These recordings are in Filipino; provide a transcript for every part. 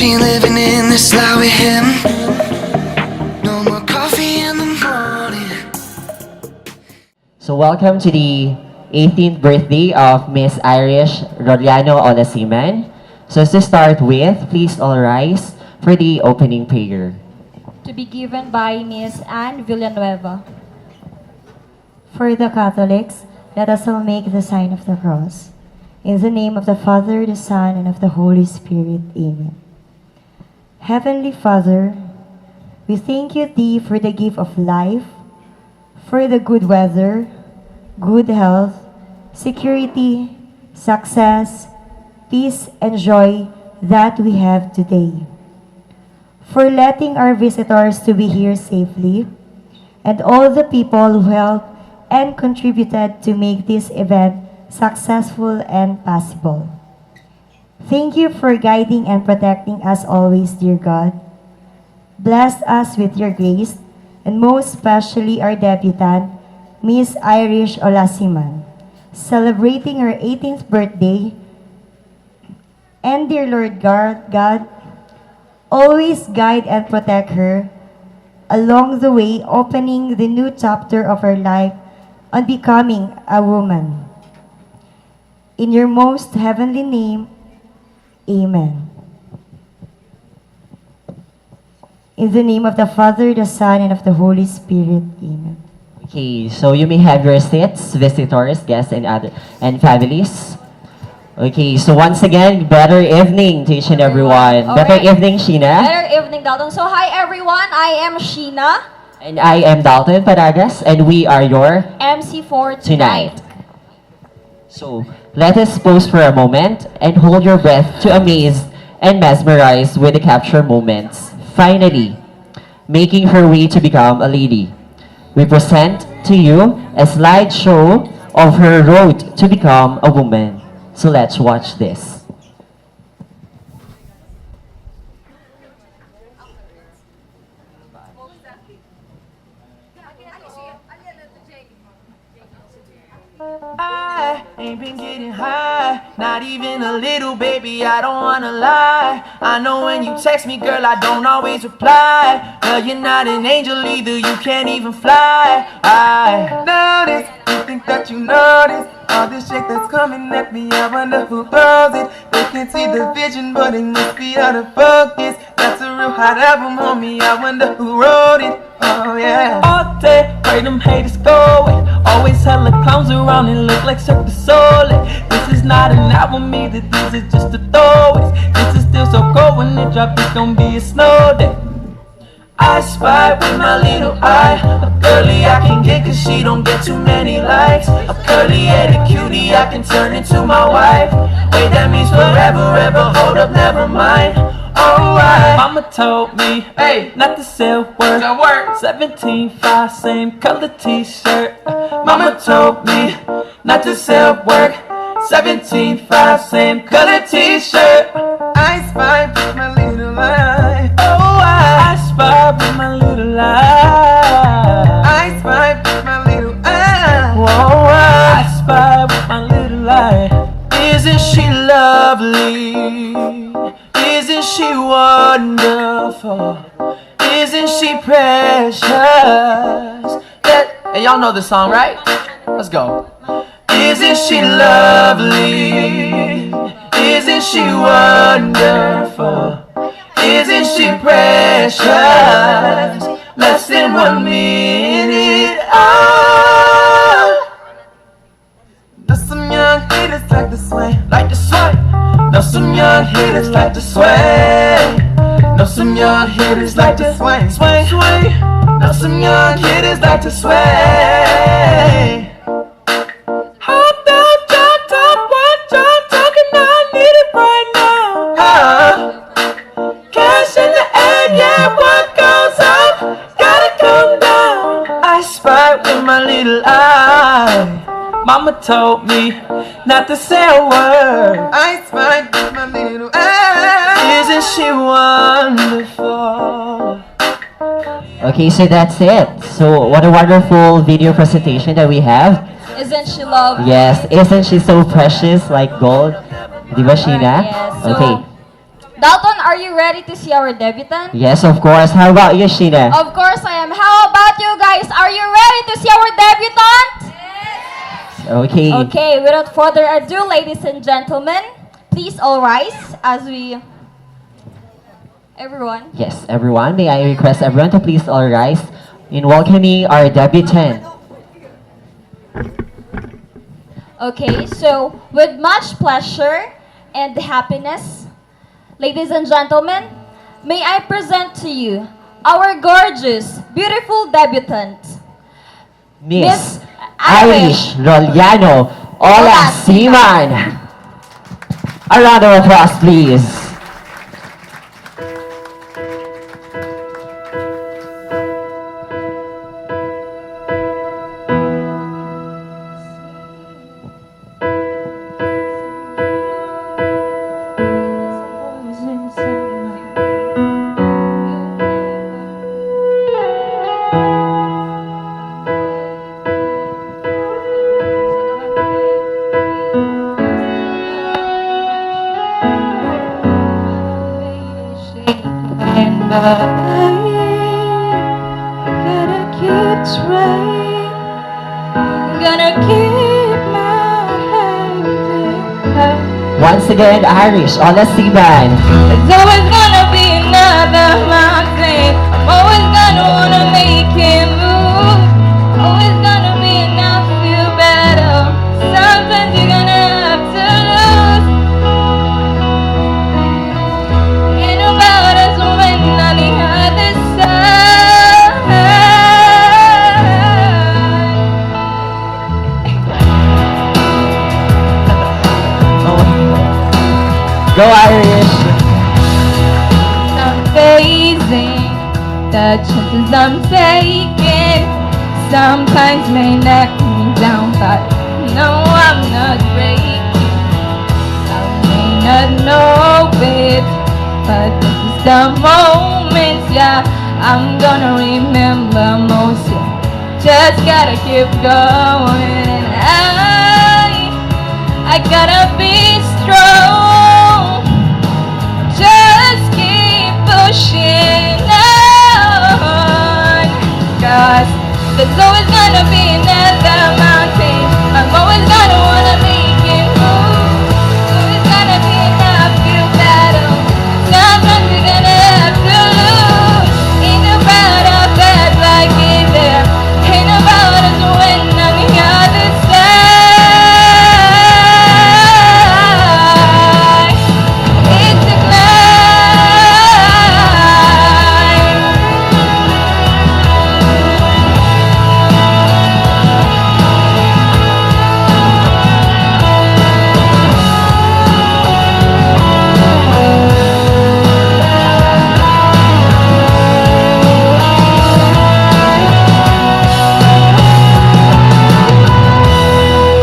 Ain't living in this lie with him. No more coffee in the morning. So welcome to the 18th birthday of Miss Irish Roliano Olasiman. So to start with, please all rise for the opening prayer. To be given by Miss Anne Villanueva. For the Catholics, let us all make the sign of the cross. In the name of the Father, the Son, and of the Holy Spirit. Amen. Heavenly Father, we thank you Thee for the gift of life, for the good weather, good health, security, success, peace, and joy that we have today. For letting our visitors to be here safely, and all the people who helped and contributed to make this event successful and possible. Thank you for guiding and protecting us always, dear God. Bless us with your grace, and most especially our debutant, Miss Irish Olasiman, celebrating her 18th birthday. And dear Lord God, always guide and protect her along the way, opening the new chapter of her life on becoming a woman. In your most heavenly name, Amen. In the name of the Father, the Son, and of the Holy Spirit. Amen. Okay, so you may have your seats, visitors, guests, and families. Okay, so once again, better evening to each and everyone. Better evening, Sheena. Better evening, Dalton. So hi everyone, I am Sheena, And I am Dalton Paragas, and we are your MC for tonight. So let us pause for a moment and hold your breath to amaze and mesmerize with the capture moments. Finally, making her way to become a lady. We present to you a slideshow of her road to become a woman. So let's watch this. I ain't been getting high, not even a little, baby, I don't wanna lie. I know when you text me, girl, I don't always reply. Well, you're not an angel either, you can't even fly. I notice, you think that you notice all this shit that's coming at me, I wonder who throws it. They can see the vision, but it must be out of focus. That's a real hot album, homie, I wonder who wrote it. Oh yeah. All day, pray them haters go away. Always hella clowns around and look like Cirque du Soleil. This is not an album either, these are just the throwaways. This is still so cold when it drop, it's gonna be a snow day. I spy with my little eye a girlie I can get cause she don't get too many likes. A curly-headed cutie I can turn into my wife. Wait, that means forever, ever, hold up, never mind. Alright. Mama told me, hey, not to sell work. 17.5, same color t-shirt. Mama told me, not to sell work. 17.5, same color t-shirt. I spy with my little eye. Oh, I spy with my little eye. I spy with my little eye. Whoa, I spy with my little eye. Isn't she lovely? Isn't she wonderful? Isn't she precious? Hey, y'all know the song, right? Let's go. Isn't she lovely? Isn't she wonderful? Isn't she precious? Less than 1 minute. Oh. There's some young haters like to sway, like to sway. Know some young haters like to sway. Know some young haters like to sway, sway, sway. Know some young haters like to sway. Hop down, drop top, watch I'm talking, I need it right now. Cash in the air, yeah, what goes up gotta come down. I spy with my little eye. Mama told me not to say a word. I spy with my little eye. Isn't she wonderful? Okay, so that's it. So what a wonderful video presentation that we have. Isn't she lovely? Yes, isn't she so precious like gold? Di ba, Sheena? Yes, so- Okay. Dalton, are you ready to see our debutant? Yes, of course. How about you, Sheena? Of course I am. How about you guys? Are you ready to see our debutant? Okay. Okay, without further ado, ladies and gentlemen, please all rise as we... Everyone. Yes, everyone. May I request everyone to please all rise in welcoming our debutant. Okay, so with much pleasure and happiness, ladies and gentlemen, may I present to you our gorgeous, beautiful debutant, Miss Miss Irish Roliano Ola Siman. A round of applause, please. Gotta keep trying. Gonna keep my head. Once again, Irish Ola Siman. There's always gonna be another mountain. I'm always gonna wanna make it move. Always gonna be enough to feel better. Sometimes you're gonna have to lose. Ain't about us when on the other side. Go Irish! I'm facing the chances I'm taking. Sometimes may knock me down, but no, I'm not breaking. I may not know it, but this is the moment, yeah. I'm gonna remember most, yeah. Just gotta keep going, and I gotta be strong. Just keep pushing on. 'Cause there's always gonna be another mountain. I'm always gonna wanna make it move. Always gonna be enough to battle. Sometimes you're gonna have to lose. Ain't about a bad like either. Ain't about us when on the other side. It's a climb.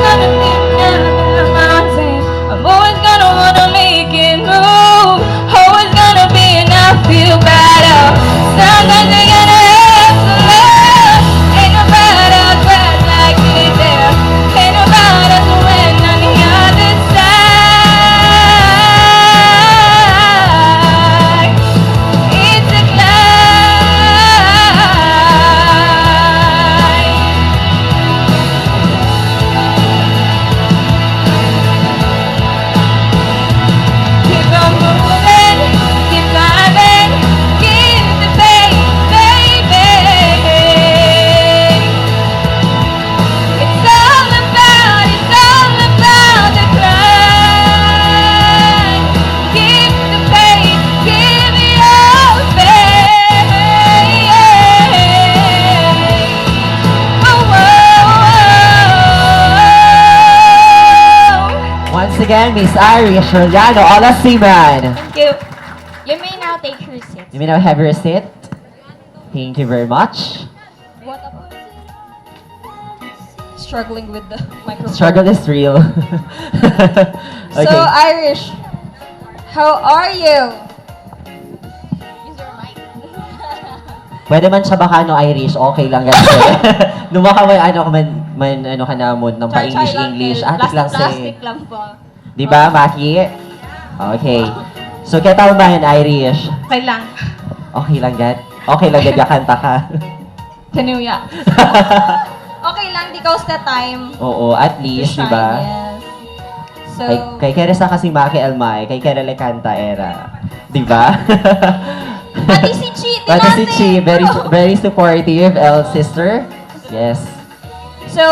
Gonna be another mountain. I'm always gonna wanna make it move. Always gonna be enough to feel better. Sometimes you're gonna have to love. Ain't about us bad like it there. Ain't about us when on the other side. It's a climb. Keep on moving, keep climbing, keep the faith, baby. It's all about the climb. Keep the faith, give your faith. Oh, Once again, Miss Irish Roliano Ola Siman. Thank you. You may now take your seat. You may now have your seat. Thank you very much. What about struggling with the microphone? Struggle is real. So Okay. Irish, how are you? Use your mic. Pwede man siya baka no Irish, okay lang yan. Nung baka may ano ano ka na mo ng pa-English. Atik lang Plastic si... lang po. Di ba, Maki? Okay. So, ketaw ba yan, Irish? Okay lang. Okay lang yan? Okay lang yan, kanta ka. Kanuya. Okay lang, because the time Oo, at to least, di shine, ba? yes. So, Kay Keresa kasi Maki Almay, kay Kerele Canta era. Di ba? pati si Chi, di Pati si natin. Chi, very supportive, L sister. Yes. So,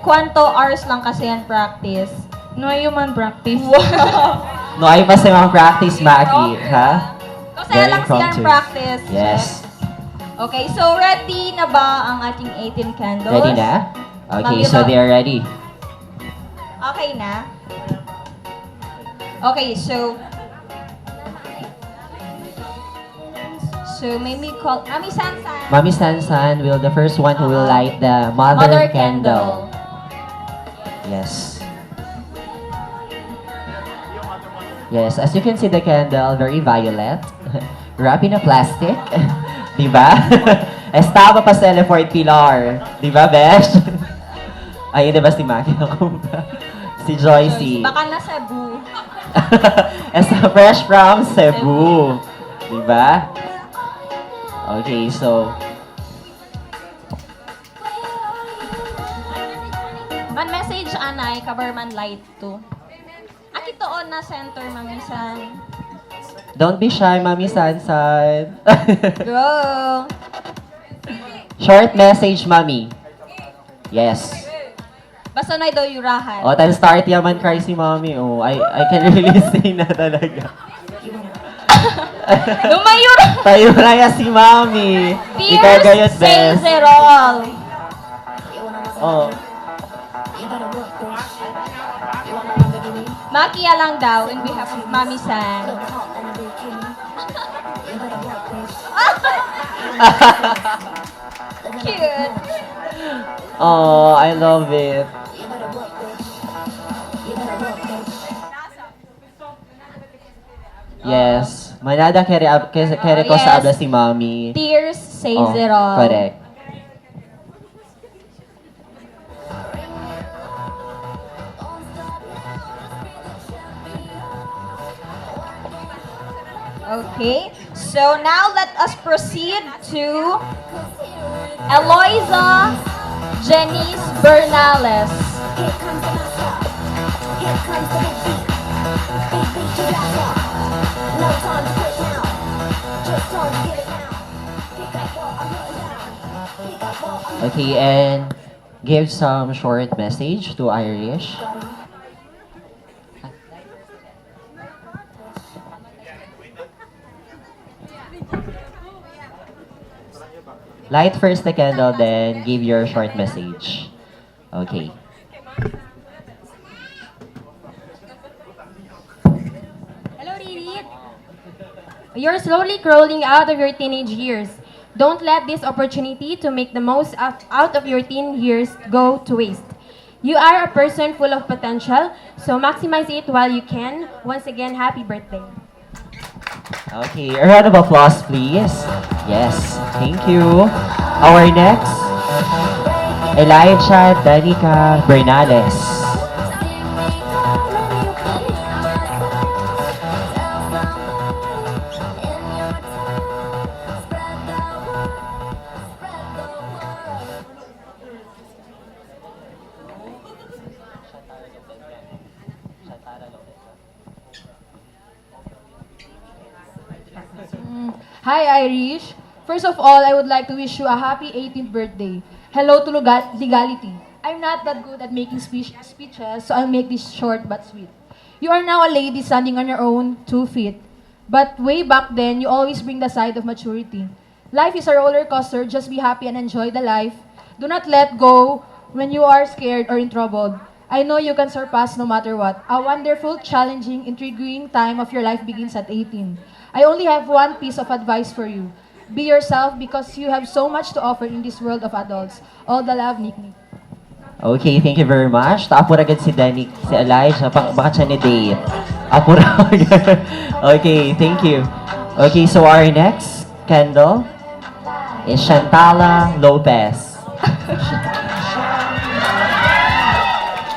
kwanto hours lang kasi yan practice? No human practice. No, ay pa sa mga practice, Maki. Ha? Kasi Very lang silang impromptu. practice. Yes. Okay, so ready na ba ang ating 18 candles? Ready na? Okay, Mami, so they are ready. Okay na? Okay, so may we call Mami Sansan. Mami Sansan will the first one who will light the mother candle. Yes. Yes, as you can see the candle, very violet. Wrapped in a plastic. Diba? Estaba pa sa fourth pillar. Diba, Besh? Ayun, diba si Maki ako? Si Joycey. Baka na Cebu. Esta fresh from Cebu. Diba? Okay, so... Man message anay, kabarman light to. Aki on na center, mamisan. Don't be shy, Mami Sansan. Go! Short message, Mami. Yes. Basta na daw yurahan. O, then start yaman cry si Mami. Oh, I can really say na talaga. Lumayura! Tayo na yan si Mami. Ikaw gayot, Tears best. says it all. Oh. Makia lang daw in behalf of Mami San. Cute. Oh, I love it. Yes. Manada kere ko sa Yes. abla si Mami. Tears says Oh, it all. correct. Okay, so now let us proceed to Eloisa Jenice Bernales. Okay, and give some short message to Irish. Light first the candle, then give your short message. Okay. Hello, Riri. You're slowly crawling out of your teenage years. Don't let this opportunity to make the most out of your teen years go to waste. You are a person full of potential, so maximize it while you can. Once again, happy birthday. Okay, a round of applause, please. Yes, thank you. Our next, Elijah Danica Bernales. Hi, Irish. First of all, I would like to wish you a happy 18th birthday. Hello to legality. I'm not that good at making speeches, so I'll make this short but sweet. You are now a lady standing on your own 2 feet. But way back then, you always bring the side of maturity. Life is a roller coaster, just be happy and enjoy the life. Do not let go when you are scared or in trouble. I know you can surpass no matter what. A wonderful, challenging, intriguing time of your life begins at 18. I only have one piece of advice for you. Be yourself because you have so much to offer in this world of adults. All the love, Nick Nick. Okay, thank you very much. Taapura agad si Danik, si Elijah, baka siya ni Dave. Apura agad. Okay, thank you. Okay, so our next candle is Shantala Lopez.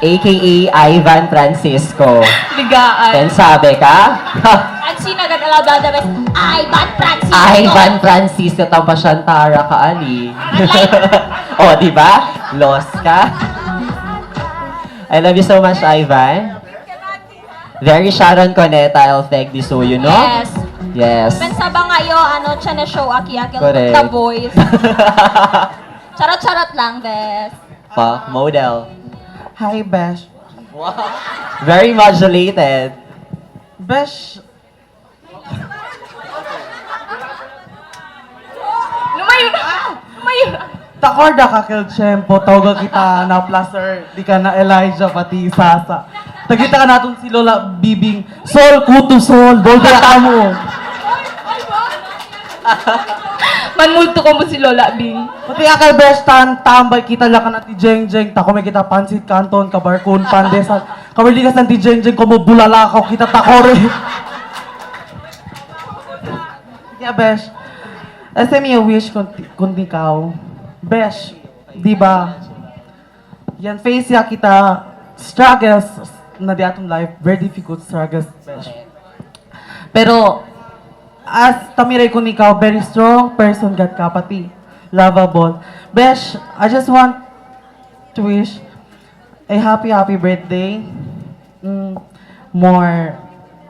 AKA Ivan Francisco. Bigaan. And sabi ka? And Sino agad alabada best? Ivan Francisco. Ivan Francisco, tampa siyang Tara ka, Ali. O, di ba? Lost ka. I love you so much, Ivan. Very Sharon Coneta, I'll take this so you know. Yes. Yes. Pensa ba ngayo, ano, siya na show aki-aki Correct. The Voice. Charot-charot lang, best. Pa, model. Hi, Besh. Wow. Very modulated. Besh, Lumayo na! Lumayo na! takorda ka kil tiyempo, tawagan kita na plaster, di ka na Elijah pati Sasa. Tagita ka natin si Lola Bibing, Sol, kuto Sol, dolda ka mo. Manmulto ko mo si Lola Bing. Pati akal Besh, tambay kita lang ka na ti Jeng Jeng, tako may kita pansit kanton, kabarkun, pandesan. Kamarligas ng ti Jeng Jeng, kumo bulalakaw, kita takore. Yeah, Besh. SM yung wish kung di ikaw. Besh, di ba? Yan, face ya kita struggles na di atong life. Very difficult struggles, Besh. Pero, as tamiray kung ikaw, very strong person, God ka, pati lovable. Besh, I just want to wish a happy, happy birthday. More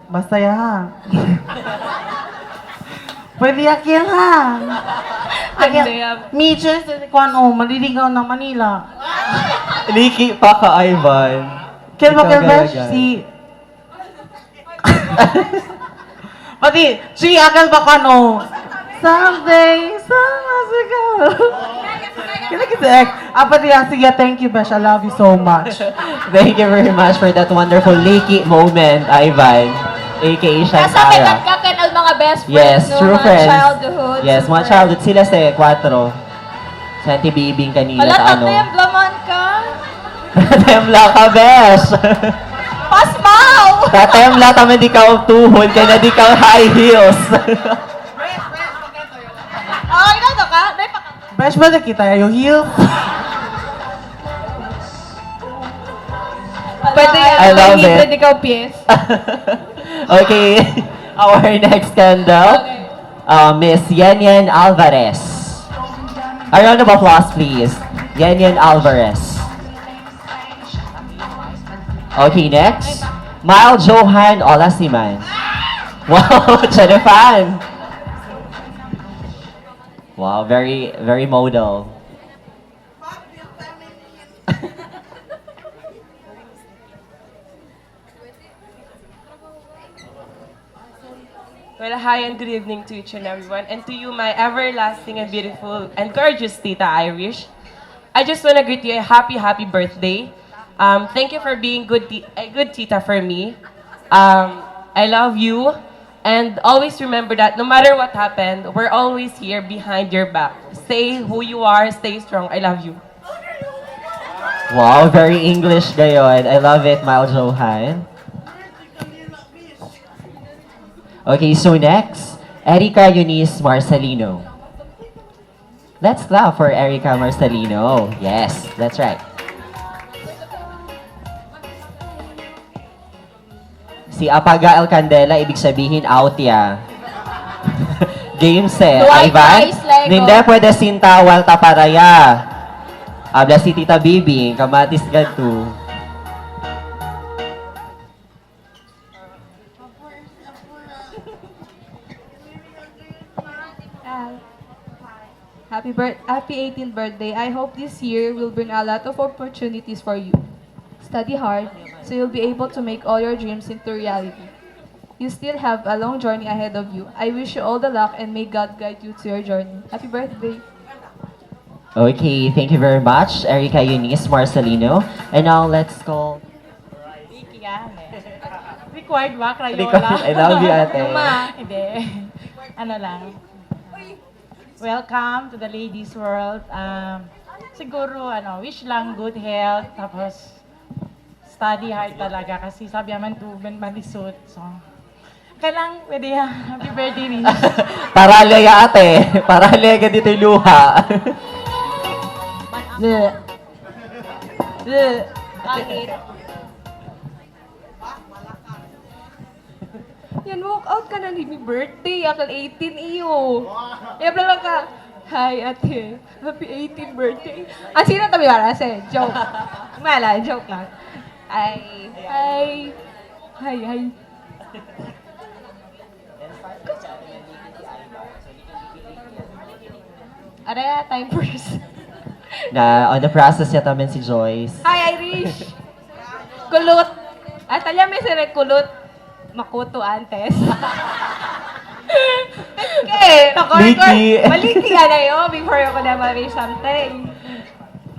masaya ha. Pwede yakin ha. Mitchell, kung ano, maliligaw ng Manila. Liki pa ka, Ivan. Kaya ba Ikaw kaya Besh, galagal. si... Pati, si akal ba ka no? Someday, Kaya kita pati sige, thank you Besh, I love you so much. Thank you very much for that wonderful Liki moment, Ivan. A.K.A. Nasa Shantara. ka ken al mga best friends, Yes, no? true Mga friends. childhood. Yes, mga super. childhood. Sila sa 4. Sa Bibing kanina Hala, sa ano. tatay, ang blaman ka. Tatemla ka, Besh! Pasmaw! Tatemla, tama di ka tuhod, kaya na di ka high heels. Okay na to ka? Dahil pa ka. Besh, ba nakita yung heel? Pwede yan. I love it. Pwede ikaw PS. Okay, our next candle, Miss Yenyen Alvarez. A round of applause, please. Yenyen Alvarez. Okay, next, Mile Johan Olasiman. Wow, siya na fan. Wow, very, very model. Well, hi and good evening to each and everyone. And to you, my everlasting and beautiful and gorgeous Tita Irish. I just want to greet you a happy, happy birthday. Thank you for being a good tita for me. I love you. And always remember that no matter what happened, we're always here behind your back. Stay who you are, stay strong. I love you. Wow, very English gayon. I love it, Mile Johan. Okay, so next, Erica Eunice Marcelino. Let's clap for Erica Marcelino. Yes, that's right. Si Apaga El Candela, ibig sabihin out ya. Game set. Dwight Ivan? Rice, Lego. Ninde pwede sintawal taparaya. Habla si Tita Bibi, kamatis gantu. Happy 18th birthday. I hope this year will bring a lot of opportunities for you. Study hard so you'll be able to make all your dreams into reality. You still have a long journey ahead of you. I wish you all the luck and may God guide you to your journey. Happy birthday. Okay, thank you very much, Erica Eunice Marcelino. And now let's call... Required ba, I love you, ate. Hindi. Ano lang. Welcome to the ladies world. Siguro, wish lang good health. Tapos, study hard talaga. Kasi sabi naman to, malisot. So, kailang, pwede happy birthday rin. Paralaya ate. Paralaya ka dito yung luha. Yan, walk out ka na ni mi birthday. Akal 18 iyo. Yan lang ka. Hi, ate. Happy 18th birthday. Ah, sino tabi para? Joke. Mala, joke lang. Hi. Araya, time first. Na on the process yata men si Joyce. Hi, Irish. Kulot. At alam mo si kulot. Makuto antes. Okay, Liki. maliki ka na yun before ako na marry something.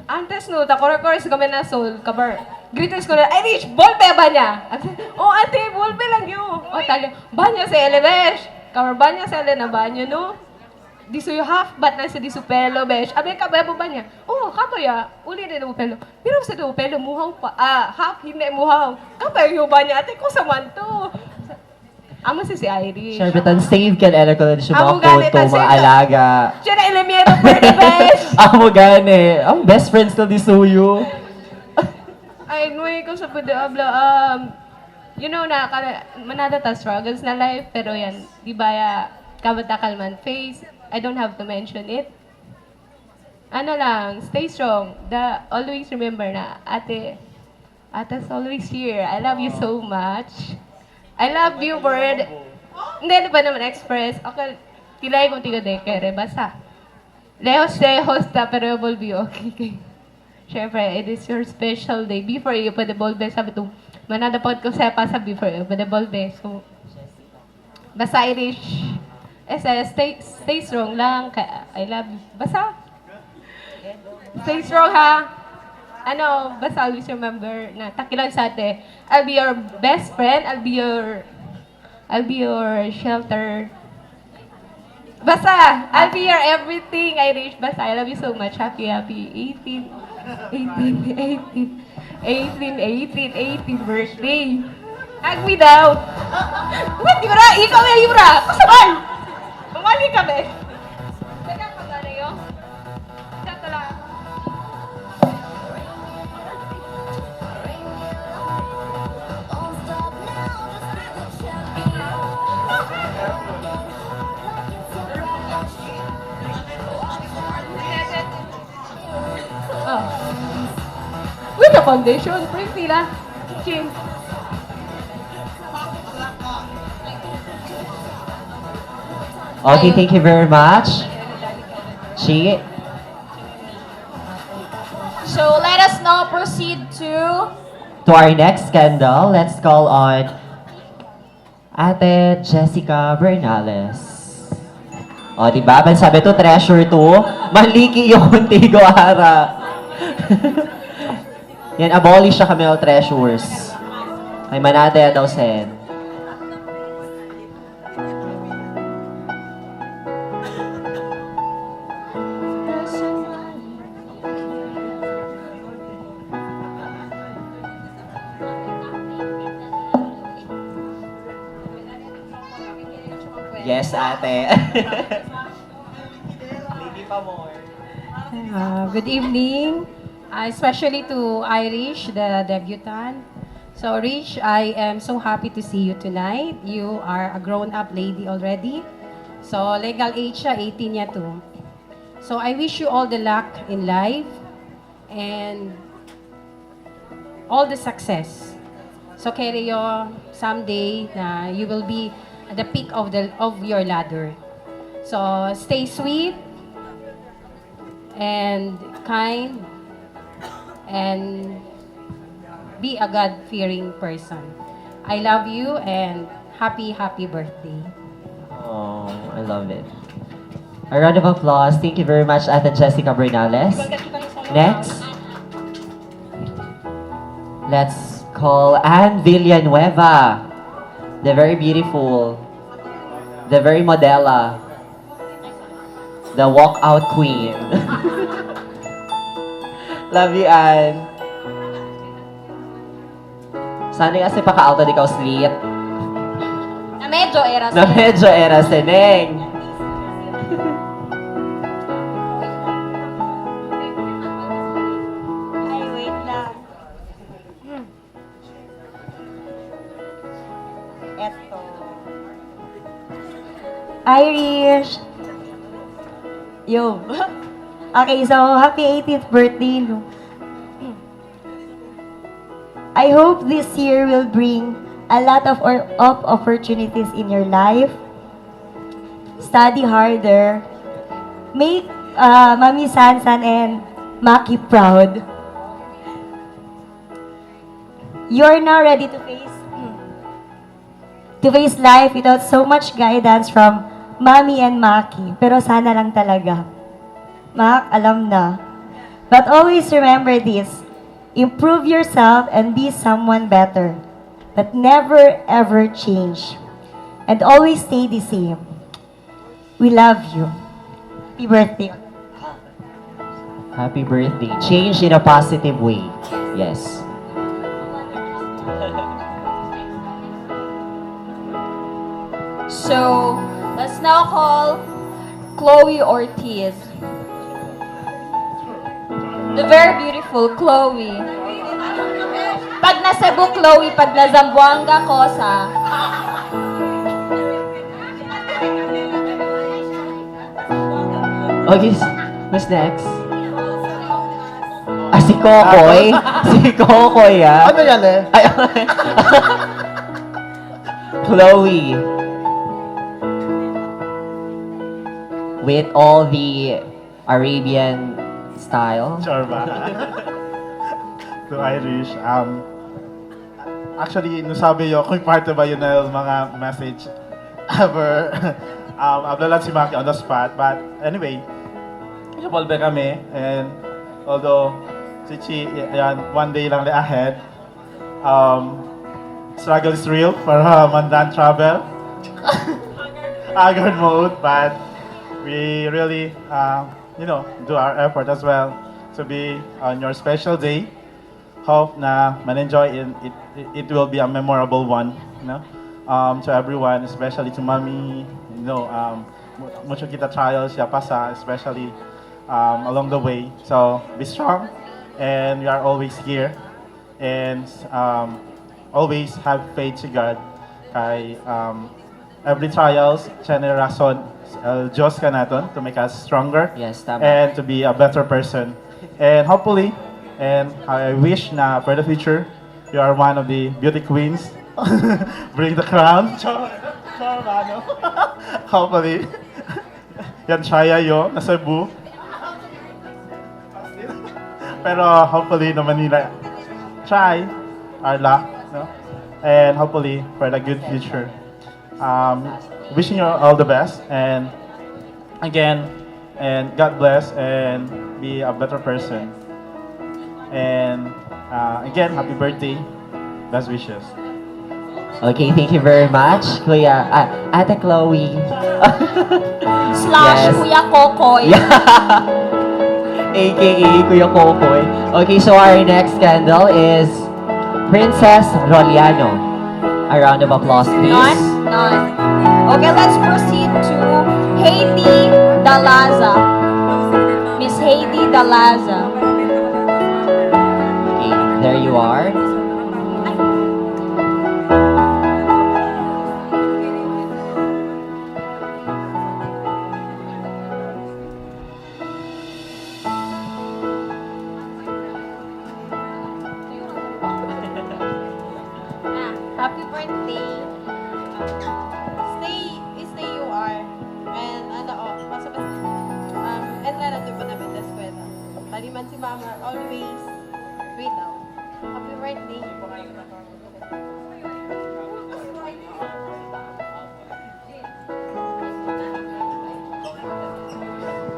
Antes no, takorokors kami na soul, cover. Greetings ko na, Irish, bolpe ba niya? Oh, ate, bolpe lang yun. Oh, tali, banyo sa elevesh. Cover banyo sa ele na banyo, no? Diso yung half, bat na sa diso pelo, besh. Abe, kabaya ba niya? Oh, kapaya, uli na mo pelo. Pero sa do pelo, muhaw pa. Half, hindi muhaw. Kapaya yung ba niya? Ate, ko sa manto. Amo si Irish. Sure, bitan save kan ele ko din siya Amo mga gani, photo, tan mga save alaga. Siya na ilamiero for the best. Amo gani. Ang best friends to di suyo. Ay, nuwi ko sa abla. You know na, manada ta struggles na life, pero yan, di ba ya, kabatakal man face. I don't have to mention it. Ano lang, stay strong. Always remember na, Ate's always here. I love you so much. I love you, bird. Hindi, ano ba naman express? Okay, tilay kong tiga de, kere, basta. Lehos, ta, pero will be okay. Siyempre, it is your special day. Before you pa the ball best, sabi to, manadapot ko sa pa sa before you pa the ball best. So, basta Irish. Stay strong lang. I love you. Basta. Stay strong, ha? Basta always remember na takilan sa ate. I'll be your best friend. I'll be your shelter. Basta, I'll be your everything, Irish. Basta, I love you so much. Happy 18th birthday. Hug me daw. Ba't di ba na? Ikaw yung yura. Kasabay. Umali ka, be. Teka, pag yun? Chato lang. With the foundation, pretty lang. Chin. Okay, thank you very much. Chi. So let us now proceed to Our next scandal, let's call on Ate Jessica Bernales. O, diba? Sabi to, treasure to. Maliki yung Contigo Ara. Yan, abolish siya kami ng treasures. Ay, manate daw sen. Yes, ate. Lady pa more. Good evening, especially to Irish, the debutant. So, Rich, I am so happy to see you tonight. You are a grown-up lady already. So, legal age siya, 18 niya too. So, I wish you all the luck in life and all the success. So, Keryo, someday na you will be at the peak of your ladder. So, stay sweet and kind and be a God-fearing person. I love you and happy birthday. Oh, I love it. A round of applause. Thank you very much, Ate Jessica Bernales. Next, let's call Anne Villanueva. The very beautiful, the very modela, the walkout queen. Love you, Anne. Sana kasi paka-auto di ka sleep. na medyo era Na medyo era seneng. Ay, wait lang. Eto. Irish. Yo. Okay, so happy 18th birthday, no? I hope this year will bring a lot of opportunities in your life. Study harder. Make Mami Sansan and Maki proud. You're now ready to face life without so much guidance from Mami and Maki. Pero sana lang talaga. Mak, alam na. But always remember this. Improve yourself and be someone better. But never ever change. And always stay the same. We love you. Happy birthday. Happy birthday. Change in a positive way. Yes. So, let's now call Chloe Ortiz. The very beautiful Chloe. Pag na Cebu, Chloe. Pag na Zamboanga, Cosa. Okay, who's next? Ah, si Kokoy. Si Kokoy, ah. Ano yan eh? Ay, Chloe. With all the Arabian style. Sure ba? To Irish, actually, nung sabi yo, kung parte ba yun na mga message ever, abla lang si Maki on the spot, but anyway, involve kami, and although, si Chi, yan, one day lang ahead, struggle is real for Mandan travel, haggard mode, but we really, do our effort as well to be on your special day. Hope na man-enjoy it will be a memorable one, to everyone, especially to Mami, mucho kita trials siya pasa, especially along the way. So be strong, and we are always here, and always have faith to God. Kay every trials, tiyan rason Diyos ka naton to make us stronger, Yes, tama. and to be a better person. And hopefully, and I wish na for the future, you are one of the beauty queens. Bring the crown. Char, ano? Hopefully. Yan siya yo, na Cebu. Pero hopefully na Manila. Try our luck, no? And hopefully for the good future. Wishing you all the best, and again, and God bless, and be a better person. And again, happy birthday. Best wishes. Okay, thank you very much, Kuya. Ate Chloe. Slash Yes. Kuya Kokoy. AKA Kuya Kokoy. Okay, so our next candle is Princess Roliano. A round of applause, please. None. Okay, let's proceed to Heidi Dalaza. Miss Heidi Dalaza. Okay, there you are. Happy birthday. Stay you are. And relative pa namin na eskwela. Paliman si mama, always. Wait daw. Happy birthday.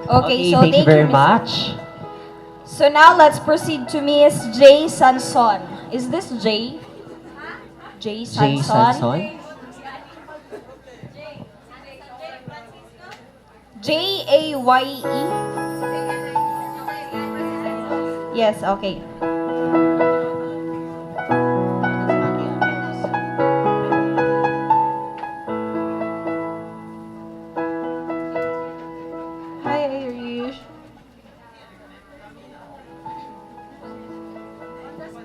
Okay, so thank you very Miss- much. So now let's proceed to Miss Jay Sanson. Is this Jay? Jay Jay Sanson? Sanson. Jaye? Yes, okay. Hi, Irish.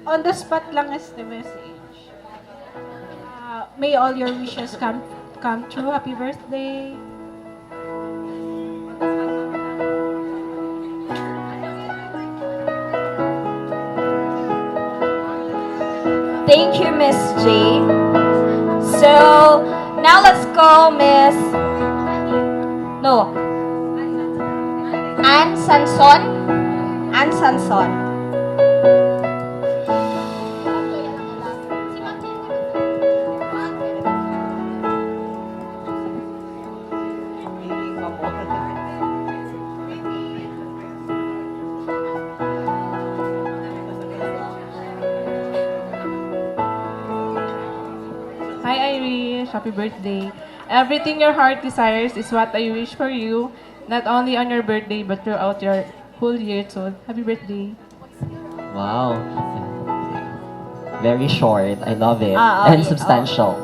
On the spot lang is the message. May all your wishes come true. Happy birthday. Thank you, Miss J. So, now let's call Miss... No. Ann Sanson. Ann Sanson. Hi Irish, happy birthday. Everything your heart desires is what I wish for you, not only on your birthday but throughout your whole year. So, happy birthday. Wow. Very short. I love it. Okay. And substantial.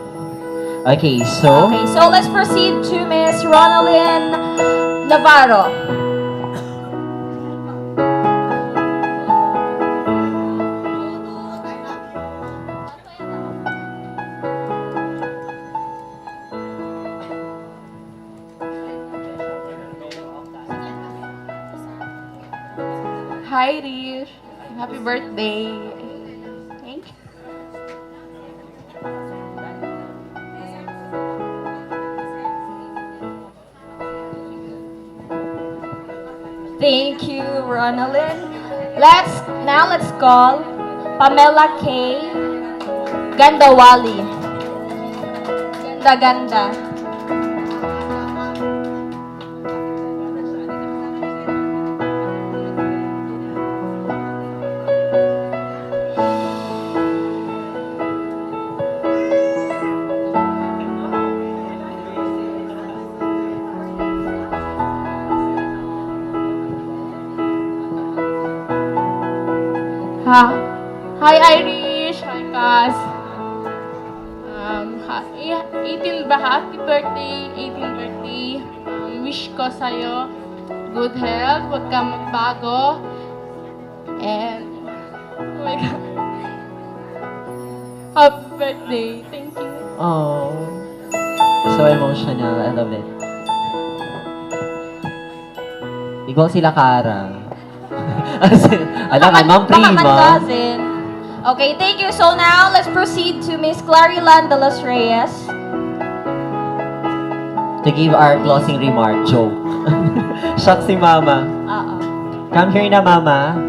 Okay, so... Okay, so let's proceed to Miss Ronaldin Navarro. Hi Irish, happy birthday. Thank you. Thank you, Ronaldin. Let's call Pamela K. Gandawali. Ganda. Hi Irish, hi Cass. 18 ba? Happy birthday, 18th birthday. Wish ko sa'yo good health, huwag kang magbago. And, oh my God. Happy birthday, thank you. Oh. So emotional. I love it. Ikaw sila Kara. Alam ka, Ma'am Baka man Prima. cousin. Okay, thank you. So now, let's proceed to Miss Clarilan de los Reyes. To give our closing remark, joke. Shock si Mama. Come here na, Mama.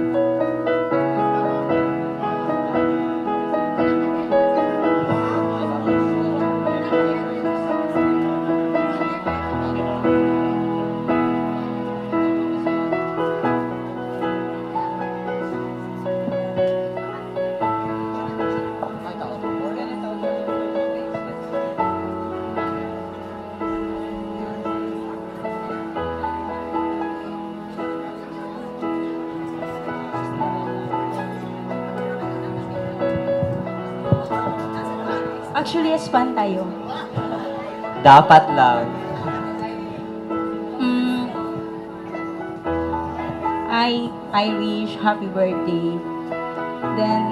Actually, S1 tayo. Dapat lang. Irish, happy birthday. Then,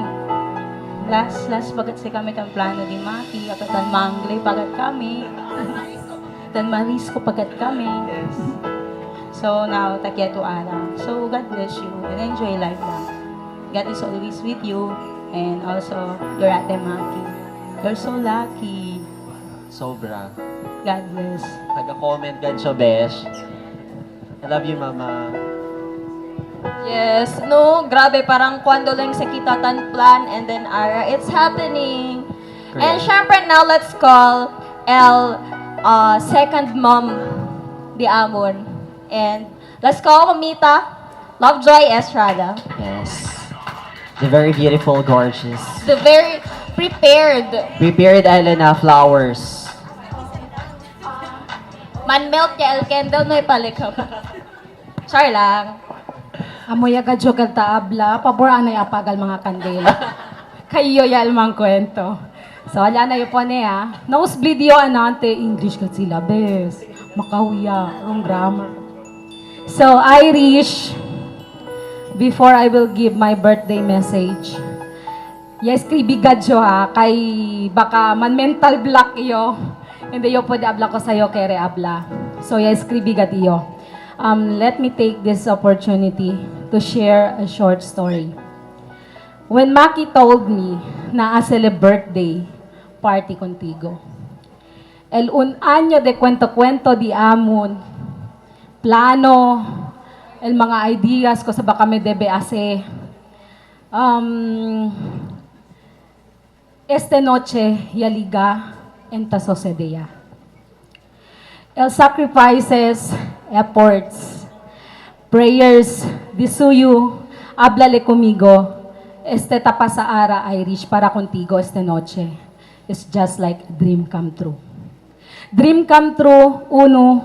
last pagat si kami tan plano di Maki, akat tan mangle pagat kami. Tan marisco pagat kami. So now, takya to ara. So God bless you and enjoy life lang. God is always with you and also your ate Maki. You're so lucky. Sobra. God bless. Taga-comment gan siya, Besh. I love you, Mama. Yes, no, grabe, parang kwando lang sa kita tan plan and then Ara, it's happening. And syempre now, let's call second mom, di Amon. And let's call Mamita Lovejoy Estrada. Yes. The very beautiful, gorgeous. The very prepared. Prepared Elena flowers. Man-melt kay Alkendel no ipalikap. Char lang. Amoy agad jogal taabla, pabor anay apagal mga kandela. Kayo yal mang kwento. So, ala na yun po niya. Nosebleed yo anante, English ka sila, bes. Makahuya, wrong grammar. So, Irish, before I will give my birthday message, yes, kribigad yo ha, kay baka man mental block iyo. Hindi yo po di abla ko sa'yo, kere abla. So, yes, kribigad iyo. Let me take this opportunity to share a short story. When Maki told me na asele birthday party contigo, el un año de kwento-kwento di amon, plano, el mga ideas ko sa baka me debe ase, este noche yaliga enta sociedad. El sacrifices, efforts, prayers, disuyo, háblale conmigo, este tapa sa ara Irish para contigo este noche. It's just like a dream come true. Dream come true, uno,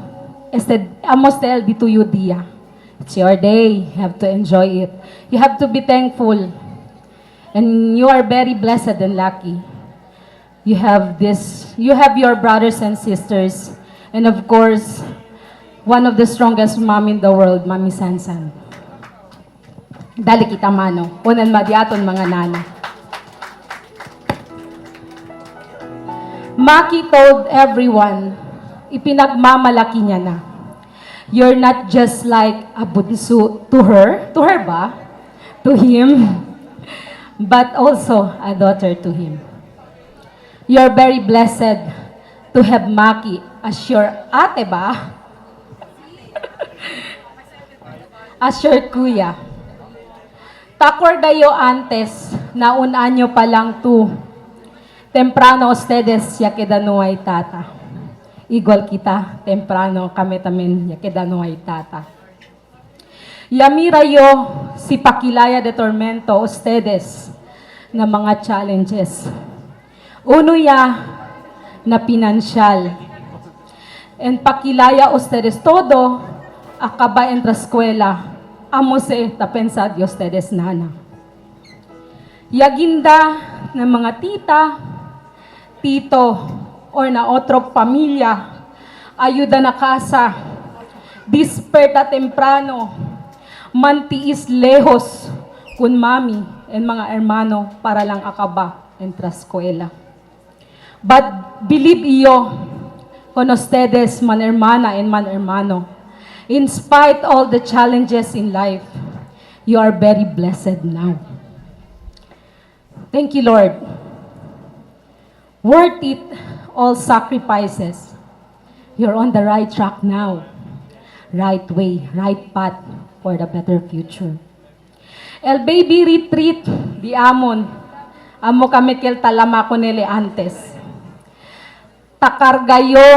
este, amos tel di tuyo dia. It's your day, you have to enjoy it. You have to be thankful. And you are very blessed and lucky. You have your brothers and sisters. And of course, one of the strongest mom in the world, Mami Sansan. Dali kita mano, unan madiaton mga nana. Maki told everyone, ipinagmamalaki niya na, you're not just like a bunso to her ba? To him, but also a daughter to him. You're very blessed to have Maki as your ate ba? As your kuya. Tacordayo antes, na un año pa lang tu, temprano ustedes ya quedano ay tata. Igual kita, temprano kami tamin ya quedano ay tata. Yamira yo si pakilaya de tormento ustedes na mga challenges. Uno ya na pinansyal. En pakilaya ustedes todo, acaba entra eskwela, amo se tapensa de ustedes nana. Yaginda ng mga tita, tito, or na otro pamilya, ayuda na casa, disperta temprano, mantiis lejos, kun mami, and mga hermano, para lang akaba entra eskwela. But believe iyo, con ustedes, man hermana and man hermano, in spite all the challenges in life, you are very blessed now. Thank you, Lord. Worth it, all sacrifices. You're on the right track now. Right way, right path for the better future. El baby retreat, di amon, amo kami kel talama ko nele antes. Takargayo,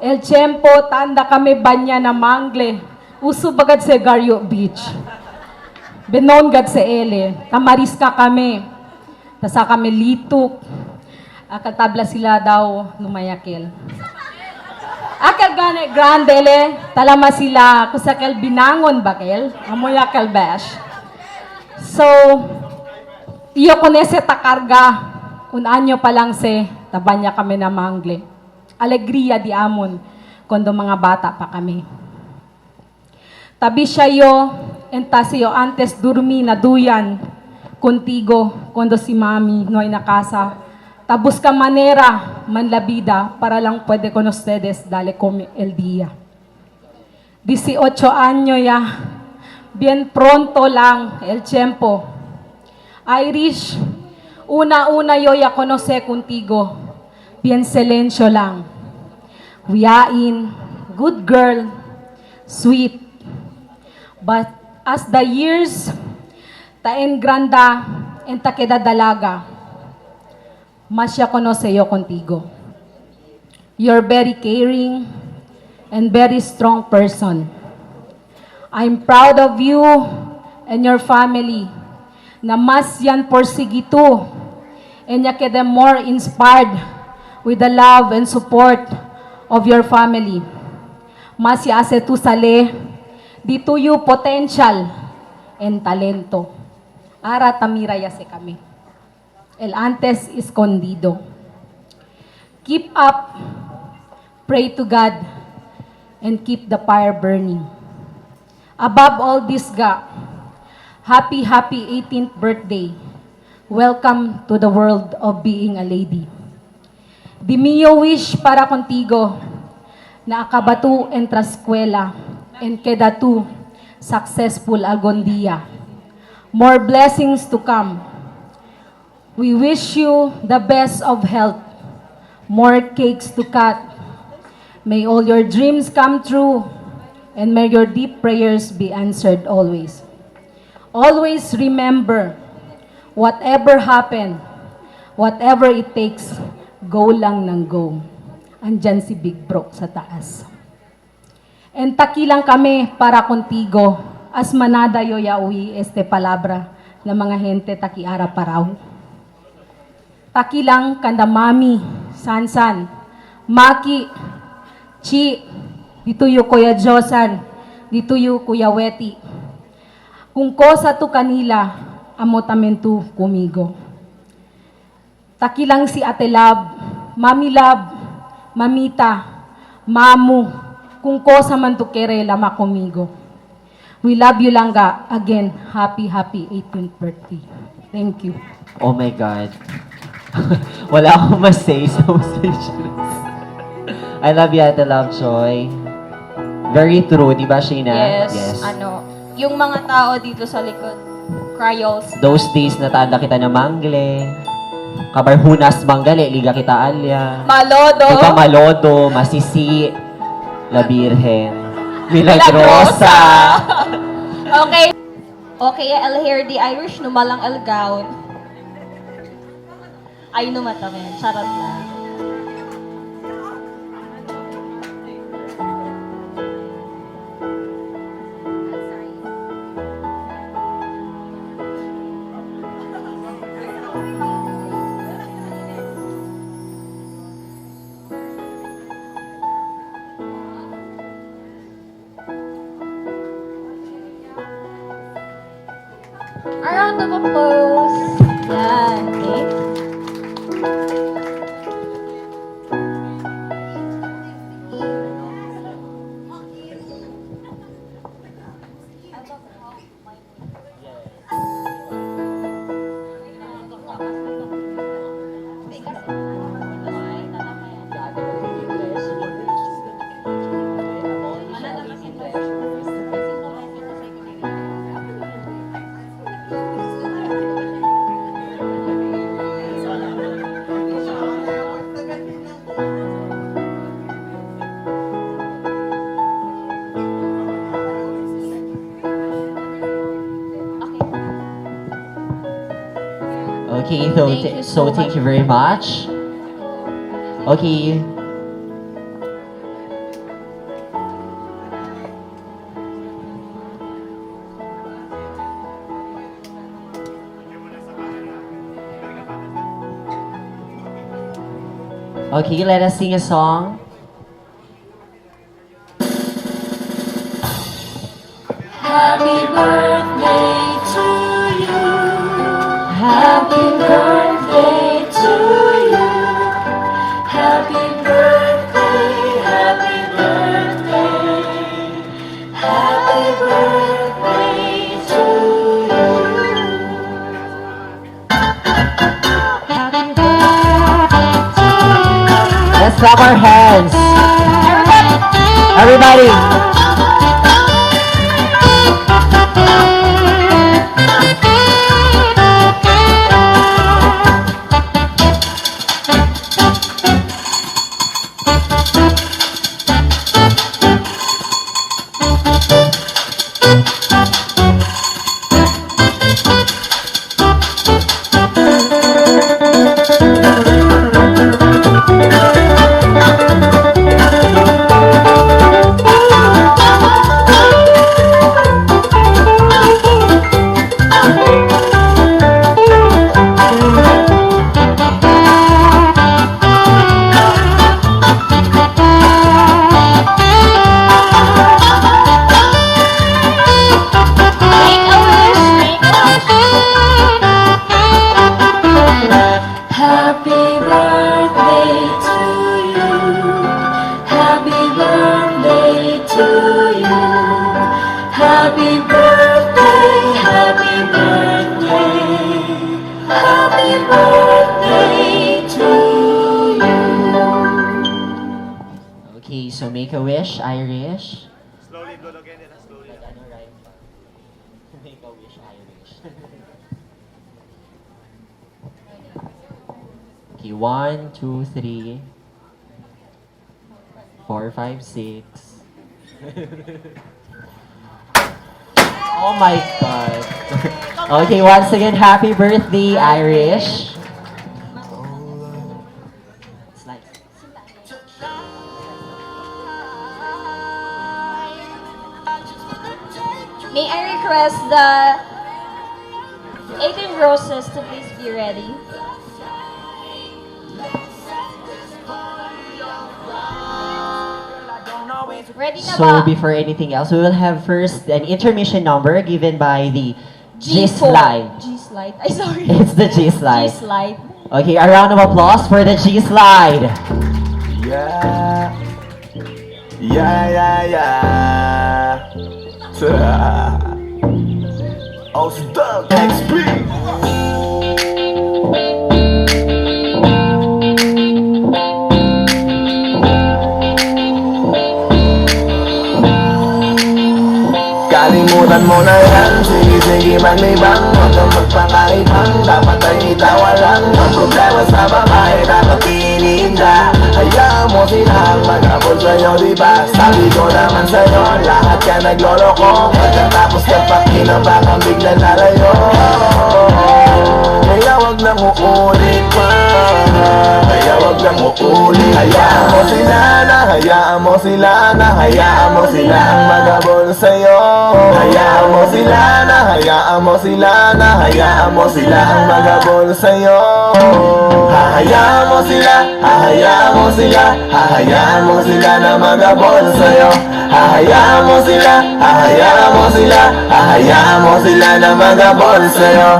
el tiempo, tanda kami banya na mangle, uso bagad sa Garyo Beach. Benon gad sa ele, tamariska kami, tasa kami lituk, akatabla sila daw numayakil. Akal gane grandele, talama sila, kusakal binangon bakel, amoyakal bash. So, iyo konese takarga, un anyo pa lang se, tabanya kami na mangle. Alegria di amon, kondo mga bata pa kami. Tabi siya yo, entasiyo antes durmi na duyan, contigo, kondo si mami, noy na casa. Tabus ka manera, manlabida, para lang pwede con ustedes, dale come el día. 18 año ya, bien pronto lang el tiempo. Irish, una-una yo ya conoce contigo, bien silencio lang. Wiyain, good girl, sweet. But as the years, taen granda, en takeda dalaga, mas siya conoce yo contigo. You're very caring and very strong person. I'm proud of you and your family, na mas yan porsigito, and ya keda more inspired with the love and support of your family. Mas ya ase tu sale, di tuyo potential and talento. Ara tamira ya se kami. El antes escondido. Keep up, pray to God, and keep the fire burning. Above all this, ga, happy 18th birthday. Welcome to the world of being a lady. Di mio wish para contigo na akabatu entra eskwela and queda tu successful algún día. More blessings to come. We wish you the best of health, more cakes to cut. May all your dreams come true, and may your deep prayers be answered always. Always remember, whatever happen, whatever it takes, go lang ng go. Andyan si Big Bro sa taas. And takilang kami para contigo, as manada yo yawi este palabra na mga hente takiara paraw. Takilang kanda mami, Sansan, Maki, Chi, dito yu Kuya Josan, dito yu Kuya Weti. Kung kosa tu kanila, amo tamentu kumigo. Takilang si Ate Lab, Mami Lab, Mamita, Mamu, kung kosa man tu kerela makumigo. We love you langga. Again, happy 18th birthday. Thank you. Oh my God. Wala akong mas-say, so speechless. I love you, Ate Lovejoy. Very true, di ba, Sheena? Yes. Yung mga tao dito sa likod, cryos. Those days na tanda kita na mangle. Kabarhunas manggale, liga kita alya. Malodo. Kita malodo, masisi, la Birhen. Milagrosa. Okay. Okay, el hair di Irish, numalang el gown. Ay, numatamin. Charot lang. A round of applause. Yan, okay. Okay, so, Thank you so thank you very much. Okay. Okay, let us sing a song. Happy birthday to you. Happy birthday to you. Happy birthday, happy birthday. Happy birthday to you. Happy birthday to you. Let's clap our hands. Everybody. So make a wish, Irish. Slowly blow again and slowly. Ano, right? Make a wish, Irish. Okay, 1, 2, 3, 4, 5, 6. Oh my God. Okay, once again, happy birthday, Irish. It's nice. May I request the 18 roses to please be ready? Ready na So ba? before anything else, we will have first an intermission number given by the G G4. slide. G slide. Ay, sorry. It's the G G slide. slide. Okay, a round of applause for the G slide. Yeah. Yeah, yeah, yeah. Oh, stuck XP. Kalimutan mo na yan, sige maglibang. Huwag kang magpakaibang, dapat ay itawa lang. Ang problema sa babae, nakapiling ka. Hayaan mo silang mag-abot sa'yo, diba? Sabi ko naman sa'yo, lahat ka nagloloko. Pagkatapos ka pa kinabang, biglang lalayo. Kaya wag nang uulit pa, kaya wag nang uulit. Hayaan mo sila na, hayaan mo sila na, hayaan mo sila ang magabol sa'yo. Hayaan mo sila na, hayaan mo sila na, hayaan mo sila ang magabol sa'yo. Hahayaan mo sila, hahayaan mo sila, hahayaan mo sila na magabol sa'yo. Hahayaan mo sila, hahayaan mo sila, hahayaan mo sila na magabol sa'yo.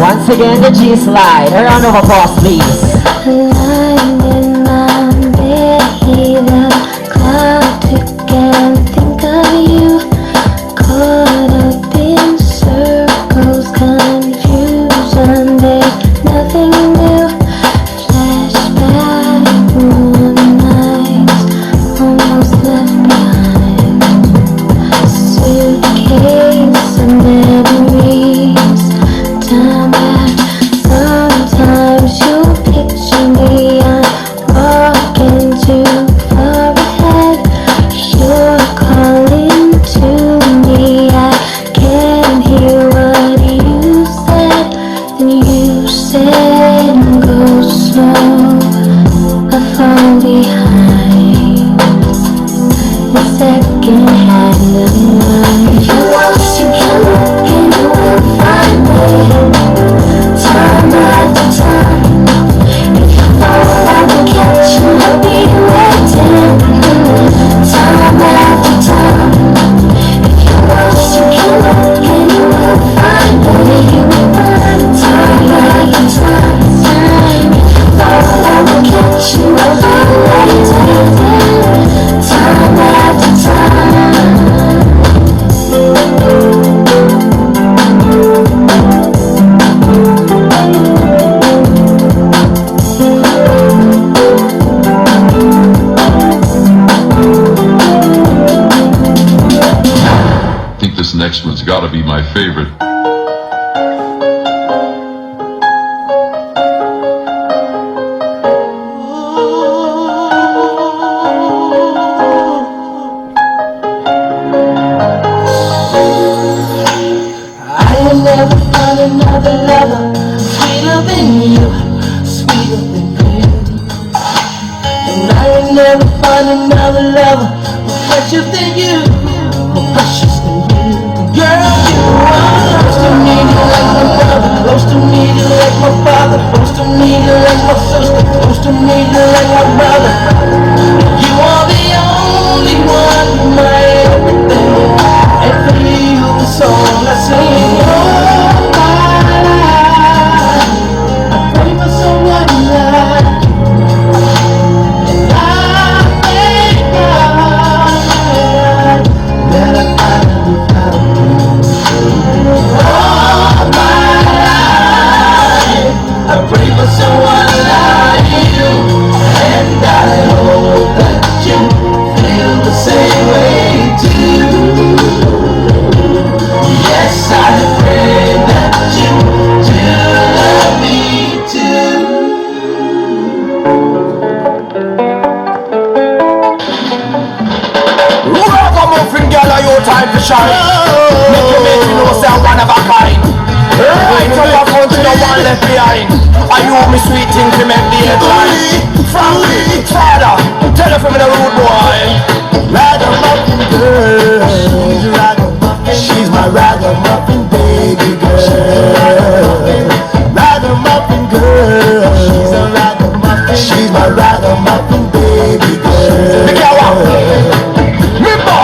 Once again, the G slide. A round of applause, please. Lying in my bed, hear the cloud tick and think of you. Caught up in circles, confusion, there's nothing new. Flashback, warm nights, almost left behind. Suitcase of memories, time back. Sometimes you picture me, I'm walking too far ahead. You're calling to me, I can't hear what you said. Then you said, go slow, I fall behind. The second hand of mine. If you want to come, and you will find me. Time after time, if you fall, I will catch you. I'll be waiting. Time after time, if you want to come, and you will find me. Time after time, if you fall, I will catch you. I'll be waiting. Time after time. I think this next one's got to be my favorite. I never found another lover sweeter than you, sweeter than you. And I never found another lover more precious than you, more precious than you. Girl, you are close to me, you're like my brother. Close to me, you're like my father. Close to me, you're like my sister. Close to me, you're like my brother. You are the only one, my everything. And for you, the song I sing. Oh, my life, I pray for someone like you. And I thank God that I finally found you. All my life, I pray for someone like you. are your time to shine. Make you know say I'm one of a kind. Right up a front, no one left behind. Are you me sweet thing to make the headline? Family, father, tell her from the rude boy. Ragamuffin girl, she's a ragamuffin. She's my ragamuffin baby girl. Ragamuffin girl, she's a ragamuffin. She's my ragamuffin baby girl. Make her walk. Remember.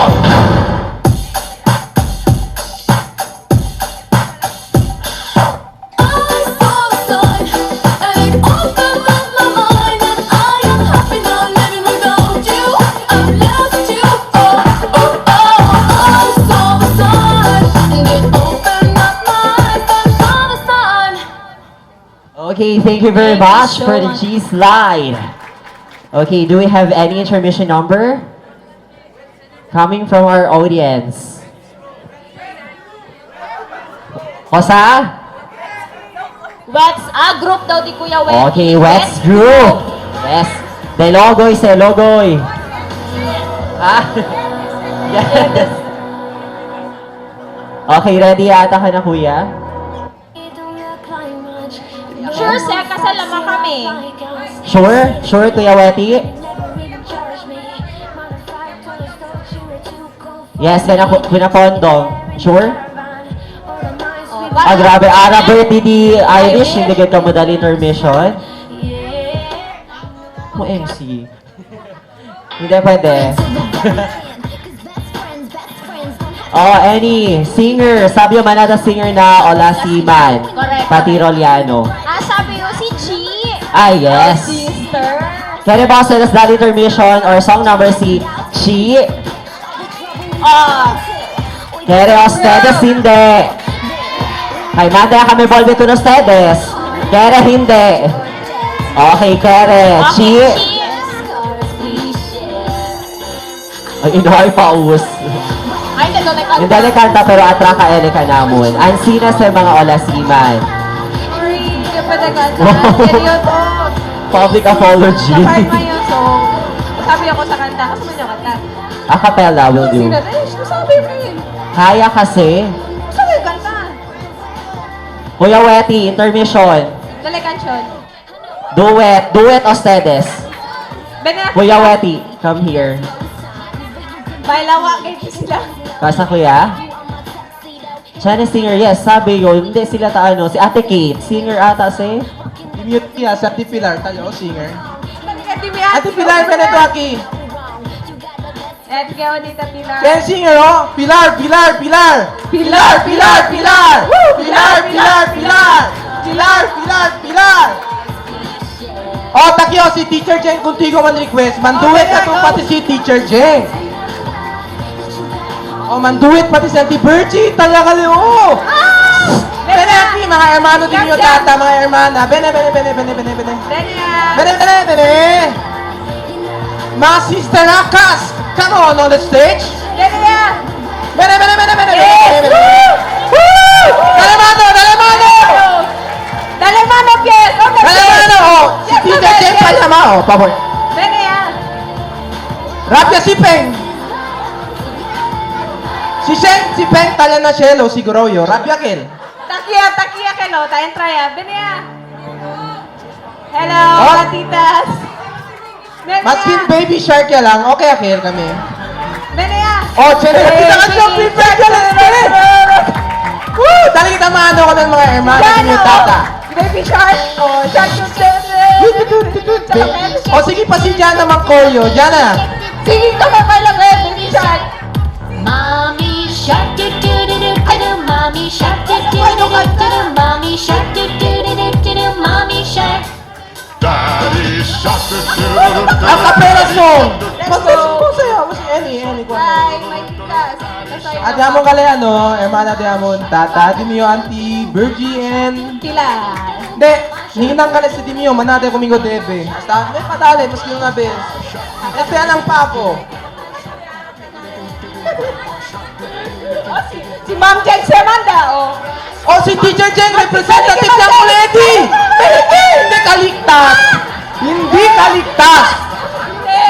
Okay, thank you very much for the G-Slide. Okay, do we have any intermission number? Coming from our audience. Kosa? Wets, group daw di Kuya Wets. Okay, Wets Group. Yes. Delogoy, Selogoy. Yes. Okay, ready yata ka na, Kuya? Sure, Sek, kasal naman kami. Sure? Sure, Kuya Weti? Yes, Kuya Pondong. Sure? Grabe. Birthday di Irish, hindi ka mo dali intermission. Mo MC. Hindi pwede. Any singer. Sabi yung manada singer na Ola Siman. Correct. Pati Roliano. Sabi ko si Chi. Yes. Sister. Kaya ba sa dali intermission or song number si Chi? Kaya ustedes hindi. Kay manda kami volve con ustedes. Kaya hindi. Okay, kaya Chi. Ay, inuhay paus. Ay, Hindi na kanta pero atra ka ele ka namon. Ansina sa mga olasiman. Sorry, hindi pa nagkanta. Seryoso. Public apology. Sa part yung song. Sabi ako sa kanta. Kasi mo niya kanta. Acapella will do. Sabi mo yun. Kaya kasi. Sabi yung kanta. Kuya Weti, intermission. Dali canción. Duet ustedes. Kuya Weti, come here. Bailawa kayo sila. Kasa kuya? Chinese singer, yes, sabi yun. Hindi sila si Ate Kate, singer ata si? Mute niya sa Ate Pilar, tayo singer. Ate Pilar, Beneto Aki. Let's go, Tita Pilar. Yan singer, oh. Pilar. Pilar. Oh, takyo, si Teacher Jeng, kung tigo man request, manduit na itong pati si Teacher Jeng. Oh, manduit pati si Auntie Bergie, talaga rin, oh! Bene, Aki, mga hermano din yung tata, mga hermana. Bene. Mga sister Akas, come on the stage. Bene. Dalemano, Pies! Dalemano, oh! Si Teacher Jeng Palama, oh, pabor. Bene yan! Rapia si Peng. Si Peng tala na shelo siguro yo. Rapia kel. Takia, kelo. Tayo try, Bene yan! Hello, Oh. titas! Maskin baby shark ya lang. Okay, akel kami. Bene yan! Oh, chene. Kita ka siya, prepare ka lang. Woo! Dali kita maano ko ng mga hermano din yung tata. Baby shark! Oh, shark yung O sige pa si Jana Mangkoryo. Jana. Sige ka pa pala, baby shark! Mommy shark do do do do do, mommy shark do do do do do, mommy shark do do do do do, mommy shark. Daddy shark. Ang kapela song. Masaya. Mas any. Bye, my titas! Ate amon kali ano, hermana de amon, tata, Dimio, Auntie, Bergie, and... Pilar! Hindi, ninang kali si Dimio, manate kumingo debe. Basta, may padali, maski yung nabe. Ete lang pa ako. Si Ma'am Jen Semanda, oh! O si Teacher Jeng, representative ng Kuleti! Hindi kaligtas! Hindi kaligtas! Hindi!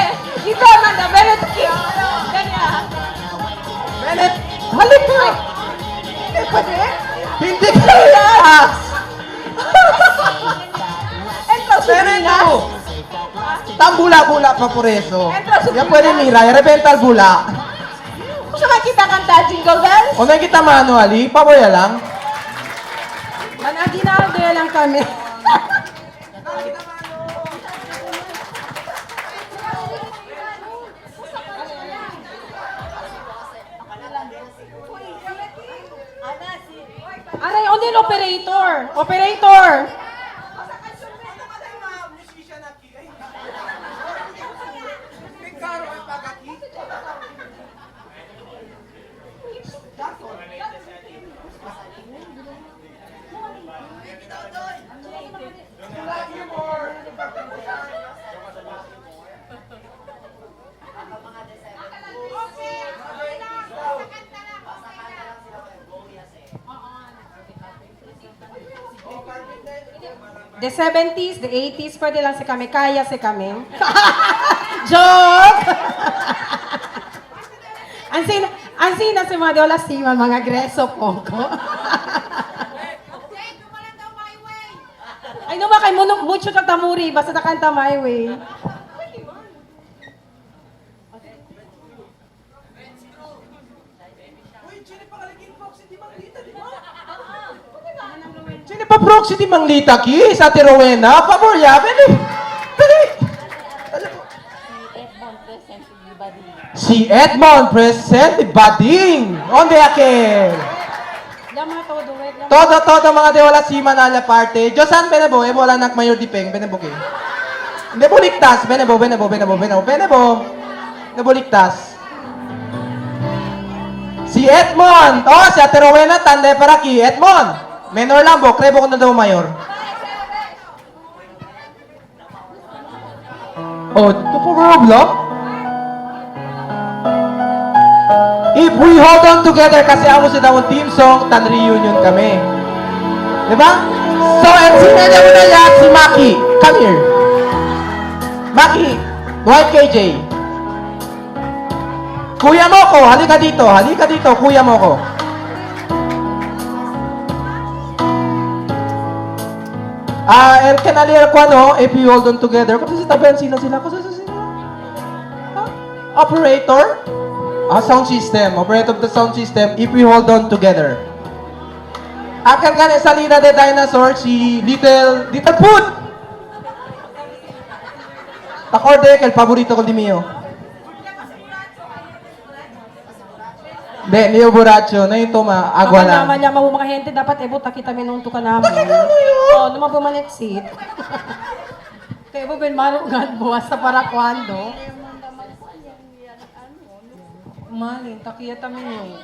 Ito, Amanda, very cute! Ganyan! Bene, Ang bula-bula pa por eso. Yan pwede mira, rebental bula. Kung saan kita kanta, Jingle Bells? O na kita manually, paboya lang. Managinaldo yan lang kami. Aray, on din operator. Operator. The 70s, the 80s, pwede lang si kami. Kaya si kami. Joke! Ansin na si mga dola siman, mga greso po ko. Ay, no ba kay mucho katamuri, basta nakanta my way. Sino pa proxy di Manglita ki? Sa Ate Rowena? Paborya, pwede. Si Edmond present di Bading. Onde aquel? Todo mga de wala si Manala parte. Josan benebo, wala nak mayor di peng, benebo ki. Benebo ligtas, benebo. Benebo ligtas. Si Edmond! Oh, si Ate Rowena, tanda para ki. Edmond! Menor lang po, krebo ko na daw mayor. Oh, ito po problem? If we hold on together, kasi amo si Dawon team song, tan reunion kami. Diba? So, and sinadya mo na yan si Maki. Come here. Maki, YKJ. Kuya mo ko, halika dito, kuya mo ko. And can alir ko ano, if you hold on together, kasi tabihan sila, operator? Sound system, operator of the sound system, if we hold on together. Akan kan salida de dinosaur, si Little Foot! Takorde, kel paborito ko di mio. De, Leo Borracho, na ito agwa lang. Naman niya mga hente, dapat ebuta kita minunto ka namin. Oo, naman bumaneksit. Kaya mo ben marugan buwas sa para kwando. Malin, takiyata mo yun.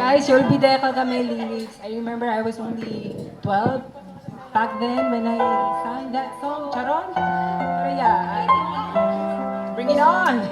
Guys, you'll be there kagame lyrics. I remember I was only 12 back then when I sang that song, Charon. Pero yeah, bring it on!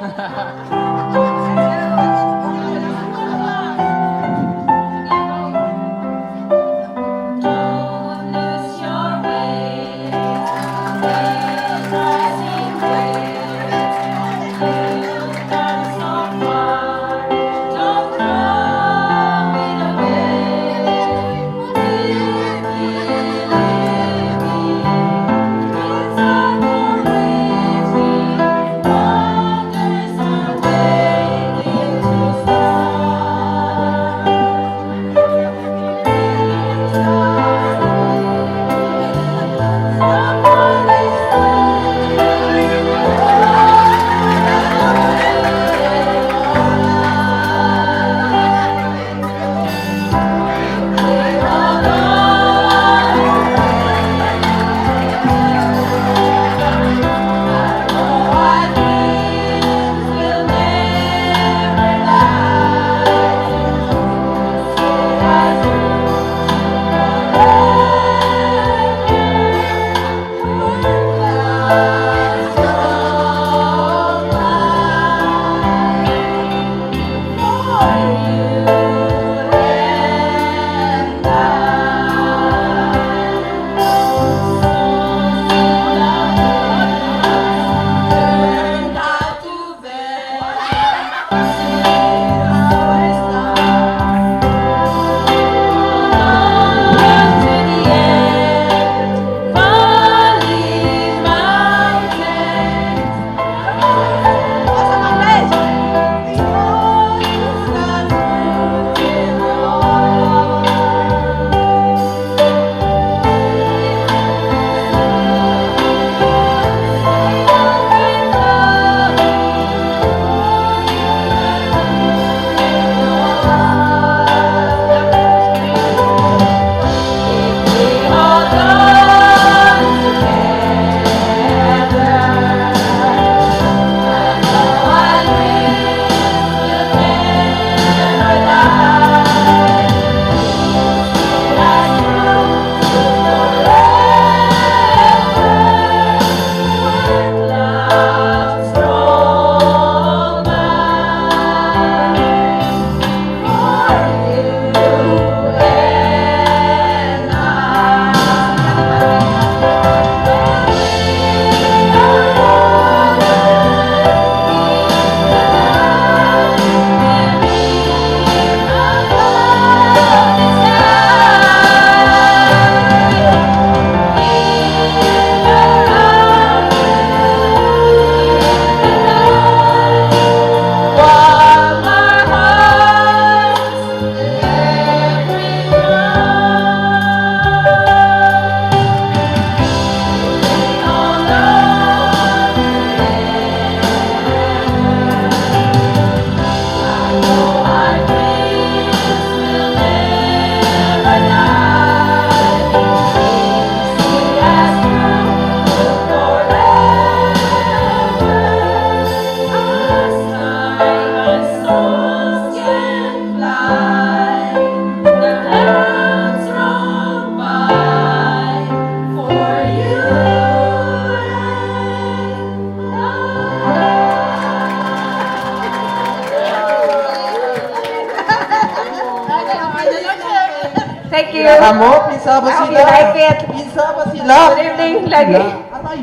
Kita mo? Pinsa pa sila. like it. Pinsa pa sila. Good evening, lagi. Atay,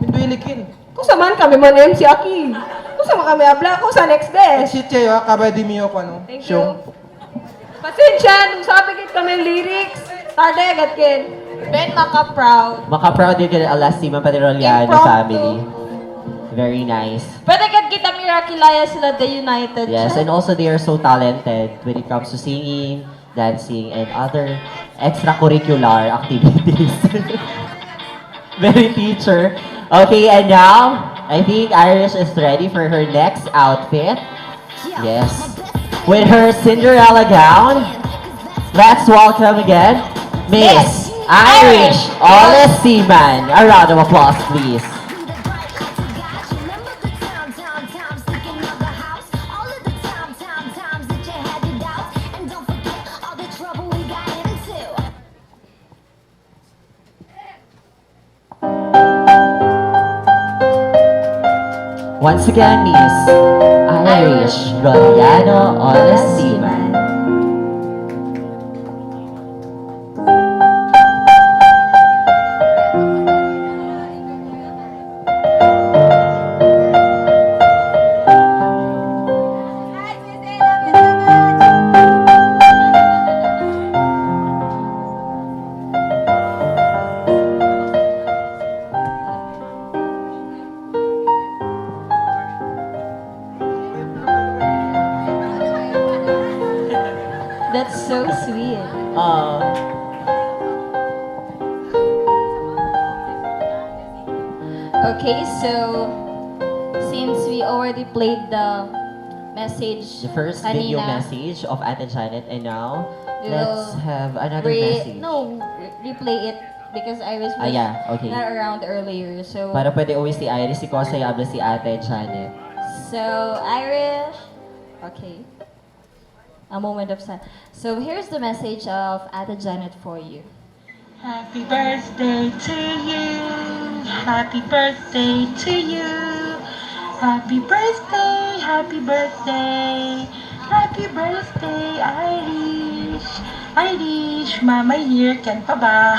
pinduilikin. Kung saan kami man MC Aki. Kung saan kami abla, kung sa next best. Exit kayo, kabay di miyo ko, ano? Thank you. Pasensya, nung sabi kit kami lyrics, tarde agad kin. Ben maka-proud. Maka-proud din ka Alasima Patiroliano Impromptu. family. Very nice. Pwede kad kita mirakilaya sila The United. Yes, and also they are so talented when it comes to singing, dancing, and other extracurricular activities. Very teacher. Okay, and now, I think Irish is ready for her next outfit. Yes. With her Cinderella gown, let's welcome again, Miss Irish Ola Seaman. A round of applause, please. Once again, Miss Irish Goliano Ola Seaman. That's so sweet. Okay, so since we already played the message, The first video kanina, message of Ate Janet, and now we let's will have another message. replay it because Iris was yeah, okay. not around earlier. So, Para pwede uwi si Iris, si Kosa, habla si Ate Janet. so Irish, okay. A moment of silence. So here's the message of Ate Janet for you. Happy birthday to you. Happy birthday to you. Happy birthday, happy birthday. Happy birthday, Irish. Irish, Mama here, kan pa ba?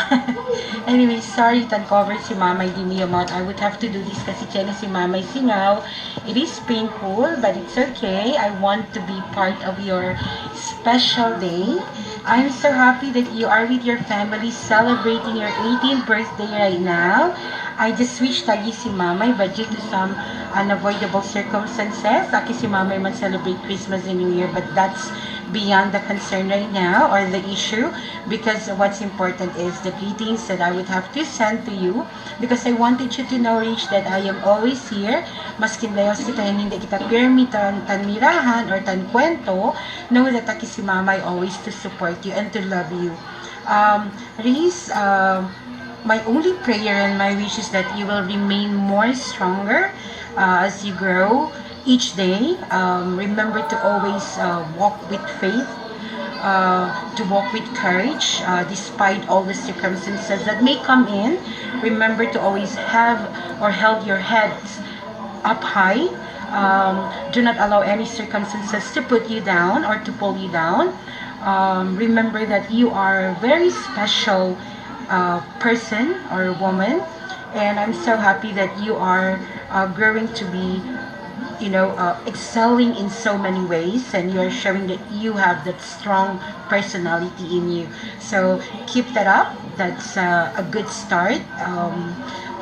Anyway, sorry, tan-cover si Mama, di mo yung mouth. I would have to do this kasi tiyan si Mama singaw. It is painful, but it's okay. I want to be part of your special day. I'm so happy that you are with your family celebrating your 18th birthday right now. I just wish tagi si Mamay, but due to some unavoidable circumstances, taki si Mamay man celebrate Christmas and New Year, but that's beyond the concern right now or the issue, because what's important is the greetings that I would have to send to you, because I wanted you to know, Rich, that I am always here, maskin layos kita hindi kita pirmi tan mirahan or tan kwento, know that taki si Mamay always to support you and to love you. Reese, my only prayer and my wish is that you will remain more stronger as you grow each day. Remember to always walk with faith, to walk with courage, despite all the circumstances that may come in. Remember to always have or hold your heads up high. Do not allow any circumstances to put you down or to pull you down. Remember that you are a very special person or woman, and I'm so happy that you are growing to be, excelling in so many ways, and you're showing that you have that strong personality in you. So keep that up. That's a good start.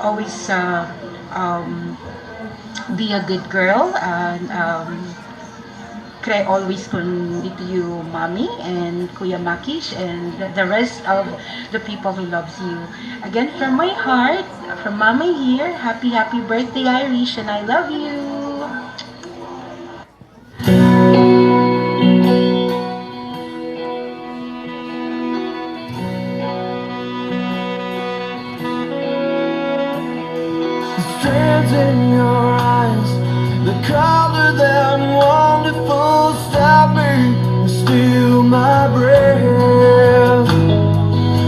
Always be a good girl, and cry always kun dito you, Mommy and Kuya Makish and the rest of the people who loves you. Again, from my heart, from Mama here, happy birthday, Irish, and I love you. Strands in your eyes, the color that wonderful, stop me and steal my breath.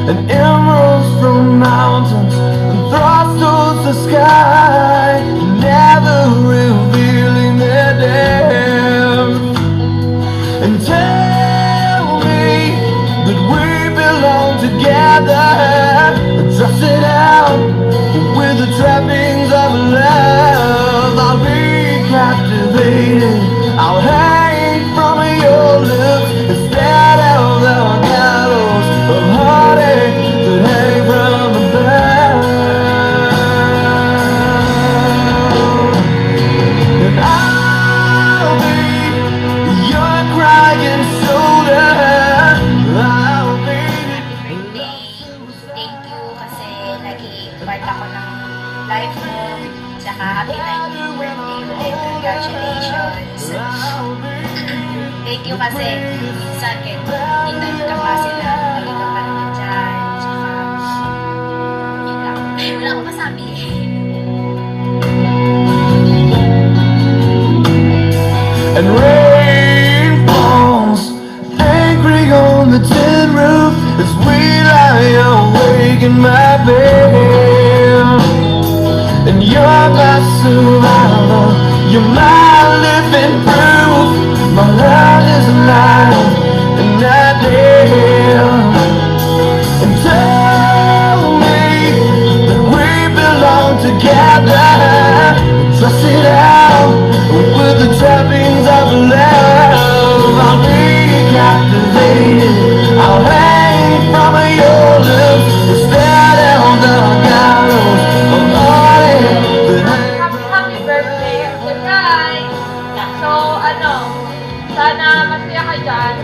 And emeralds from mountains and thrusts towards the sky, never revealing their depth. And tell me that we belong together. together, dress it out with the trappings of love. I'll be captivated, I'll hang from your lips instead of the gallows of heartache that hang from above. And I'll be your crying shoulder. I'll be Thank you kasi naging part ako ng life mo. Tsaka happy 19th birthday ulit. Congratulations. Thank you kasi minsan kahit hindi tayo magkakasi na maging ka pa naman dyan. Tsaka yun lang. Wala akong masabi. and rain falls angry on the tin roof as we lie awake in my bed. And you're my survivor, you're my living proof. My love is alive and not dead. And tell me that we belong together. Trust it out with the trappings of love. I'll be captivated, I'll hang from your lips instead of the gallows of heartache. Happy birthday! Surprise! So, sana masaya ka dyan.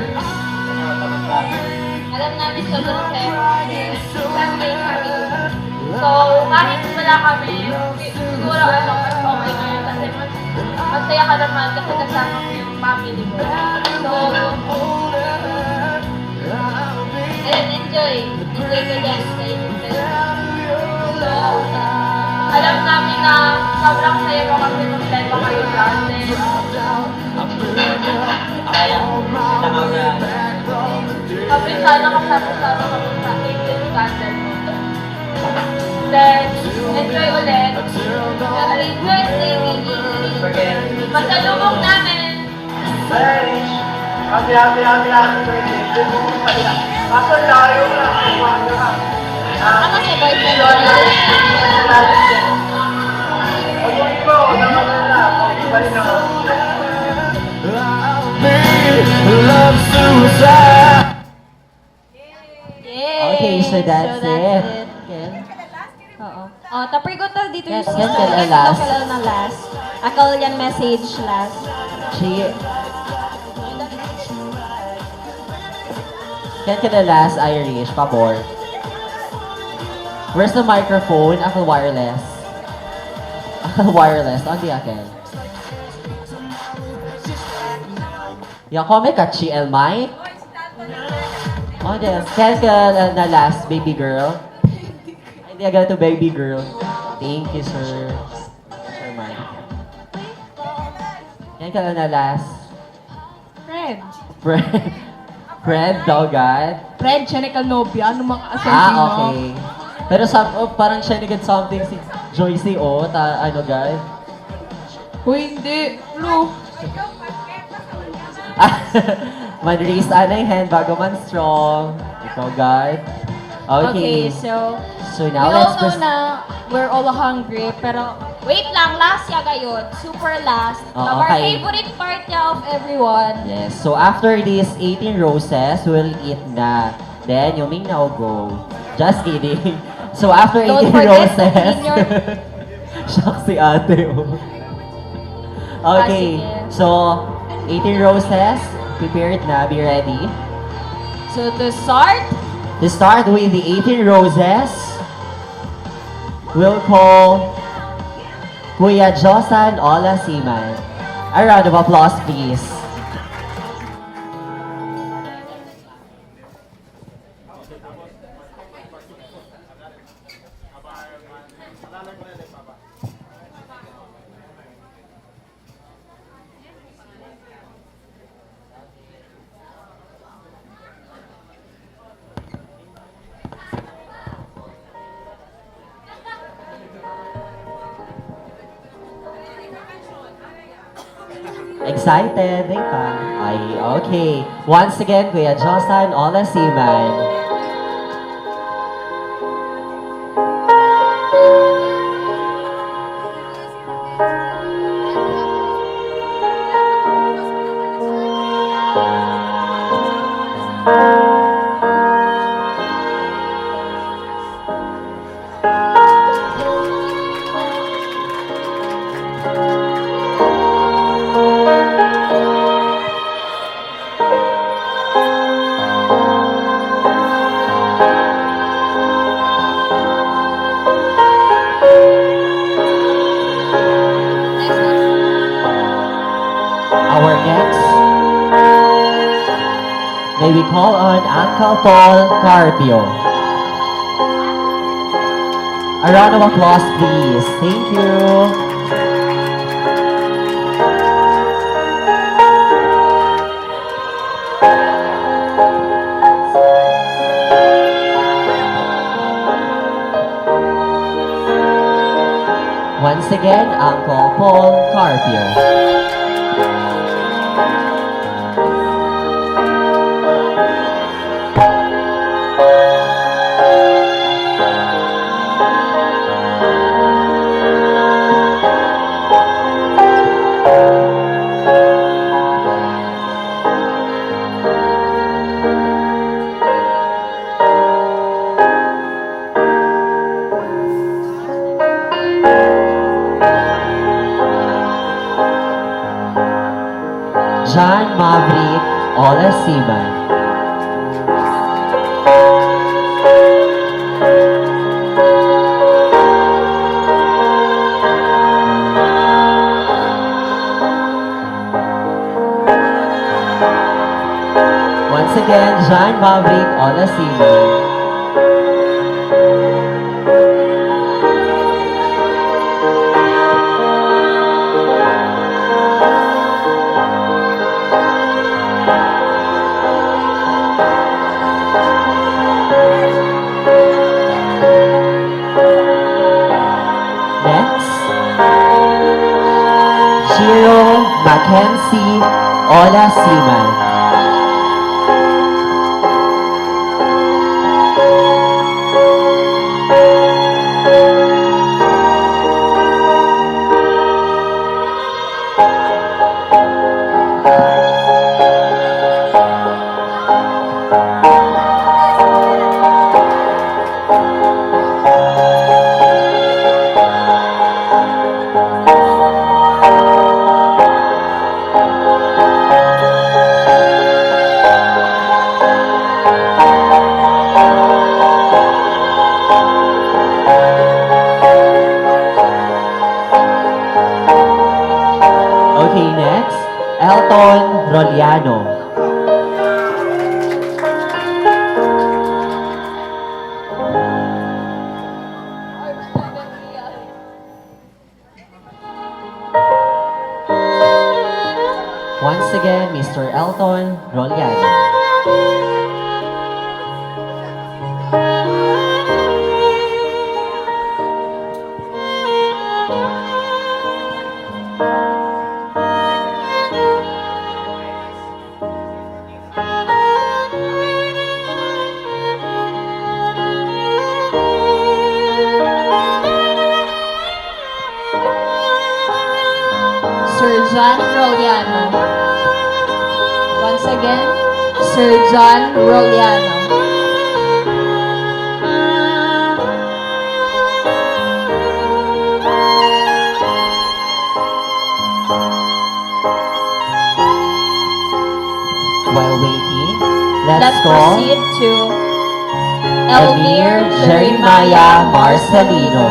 Alam namin sobrang birthday kami. So, kahit wala kami, siguro mas okay na yun kasi masaya ka naman kasi kasama mo yung family mo. So, and enjoy ko dyan sa inyong So, alam namin na sobrang saya mo kasi kompleto kayo dati. Kapit sana kasama-sama kami sa 18th candle mo. Then, enjoy ulit. Happy birthday, Mimi! Masalubong namin! Happy birthday. Kaso tayo na. Ano si boyfriend mo? Love suicide. Okay, so that's it. Oo. Oh, taprigot na dito yung Yan, sister. yan, Yan, last. kilala na last. Akal yan message last. She... Yan ka na last, Irish, pabor. Where's the microphone? Ako wireless. Ako wireless. On the akin. Yan ko may kachi el mic. Oh, yes. Yan ka na last, baby girl. Hindi agad to baby girl. Thank you, sir. Sir Mike. Yan ka na last. Fred. Fred daw, God. Fred, siya ni Calnobia. Ano mga asensino? Okay. Pero parang siya nagad something si Joycey, ano, God? Uy, hindi. Lu. Man-raise na yung hand bago man strong. Ikaw, God. Okay. So now we let's all know na we're all hungry, pero wait lang, last yaga yun. Super last. Oo, Our okay. favorite part niya of everyone. Yes. So after these 18 roses, we'll eat na. Then you may now go. Just kidding. So after 18 Don't forget to roses. clean your... Shock si ate. Okay. sige. So 18 roses. Prepared na. Be ready. So to start, To start with the 18 roses, we'll call Kuya Josan Ola Siman. A round of applause, please. Excited, di ba? Ay, okay. Once again, Kuya Josan Ola Siman. may we call on Uncle Paul Carpio. A round of applause, please. Thank you. Once again, Uncle Paul Carpio. John Maverick Olasiman. Once again, John Maverick Olasiman. Mackenzie Olasiman. Okay, next, Elton Roliano. Once again, Mr. Elton Roliano. Sir John Roliano. Once again, Sir John Roliano. While waiting, Let's let's call proceed to Elmir Jeremiah Marcelino.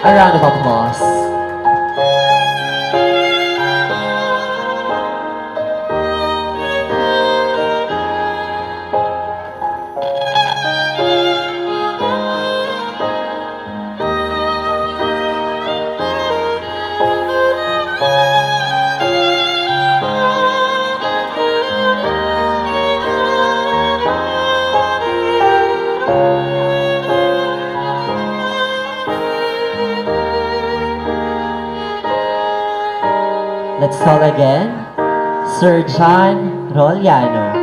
A round of applause. Let's call again, Sir John Roliano.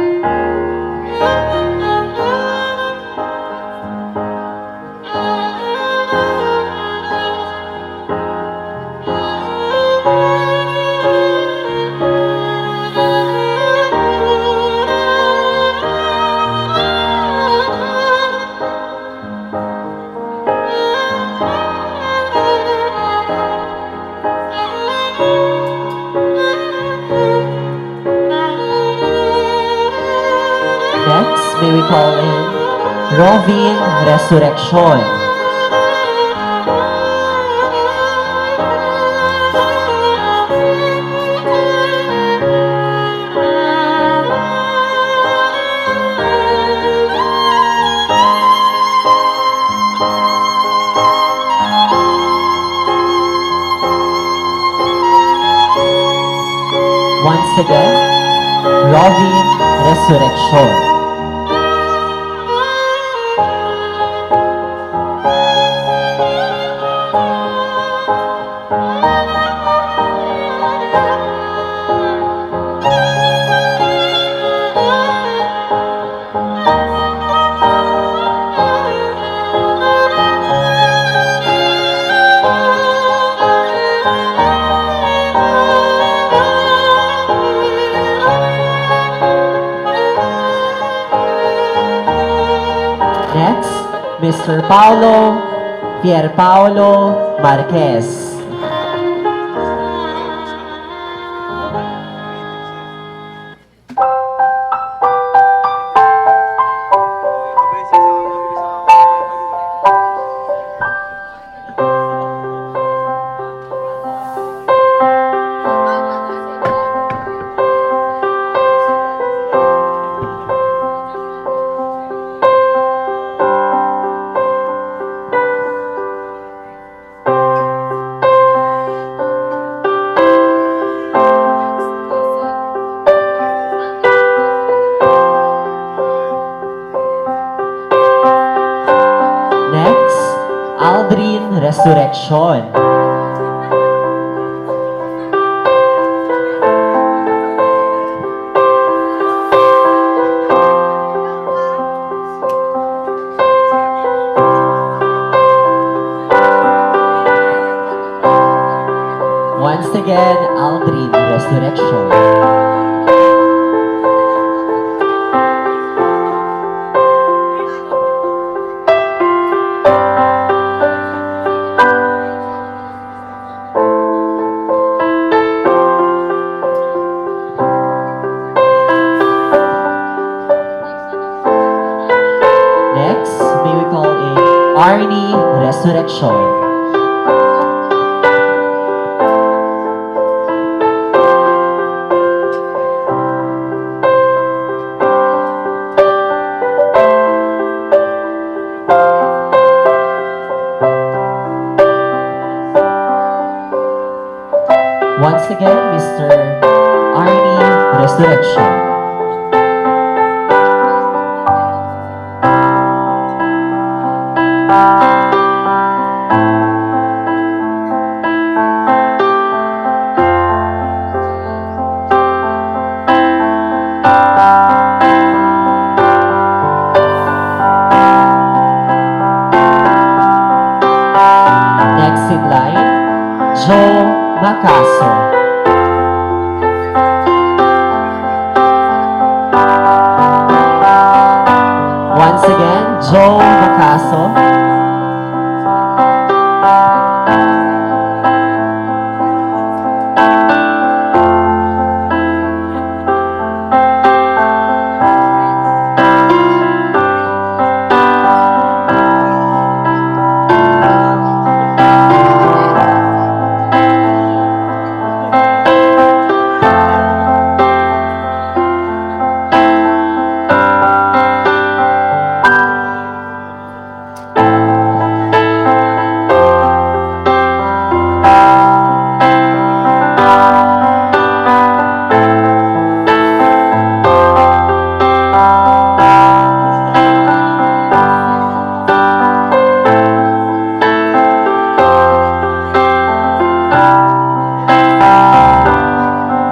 Next, may we call in Rovin Resurrection. again, Robin Resurrection. Next, Mr. Paulo Pierpaolo Marquez. Next, Aldrin Resurrection. Once again, Aldrin Resurrection. Next, may we call in Arnie Resurrection. Once again, Mr. Arnie Resurrection. Next in line, Joe Macaso. Once again, Joe Macaso.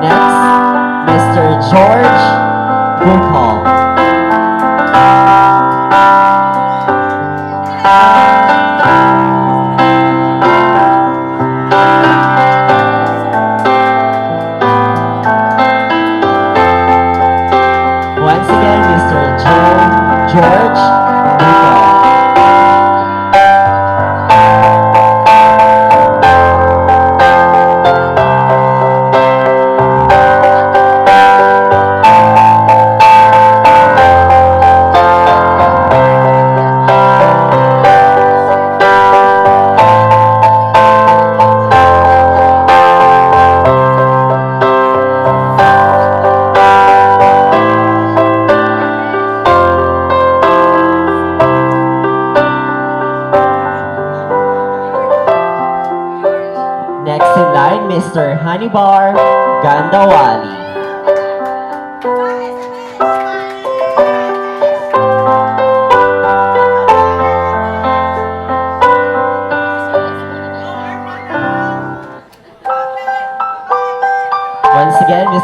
Next, Mr. George Buchal. Once again, Mr. George Buchal. Next in line, Mr. Hanibar Gandawali.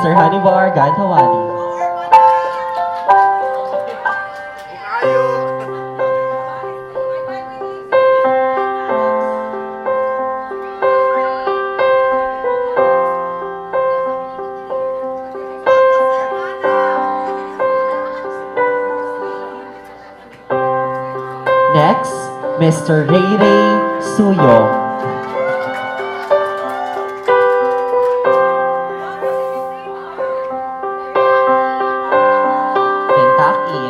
Mr. Hannibal Ganhawani. Next, Mr. Ray Ray Suyo. Kentucky.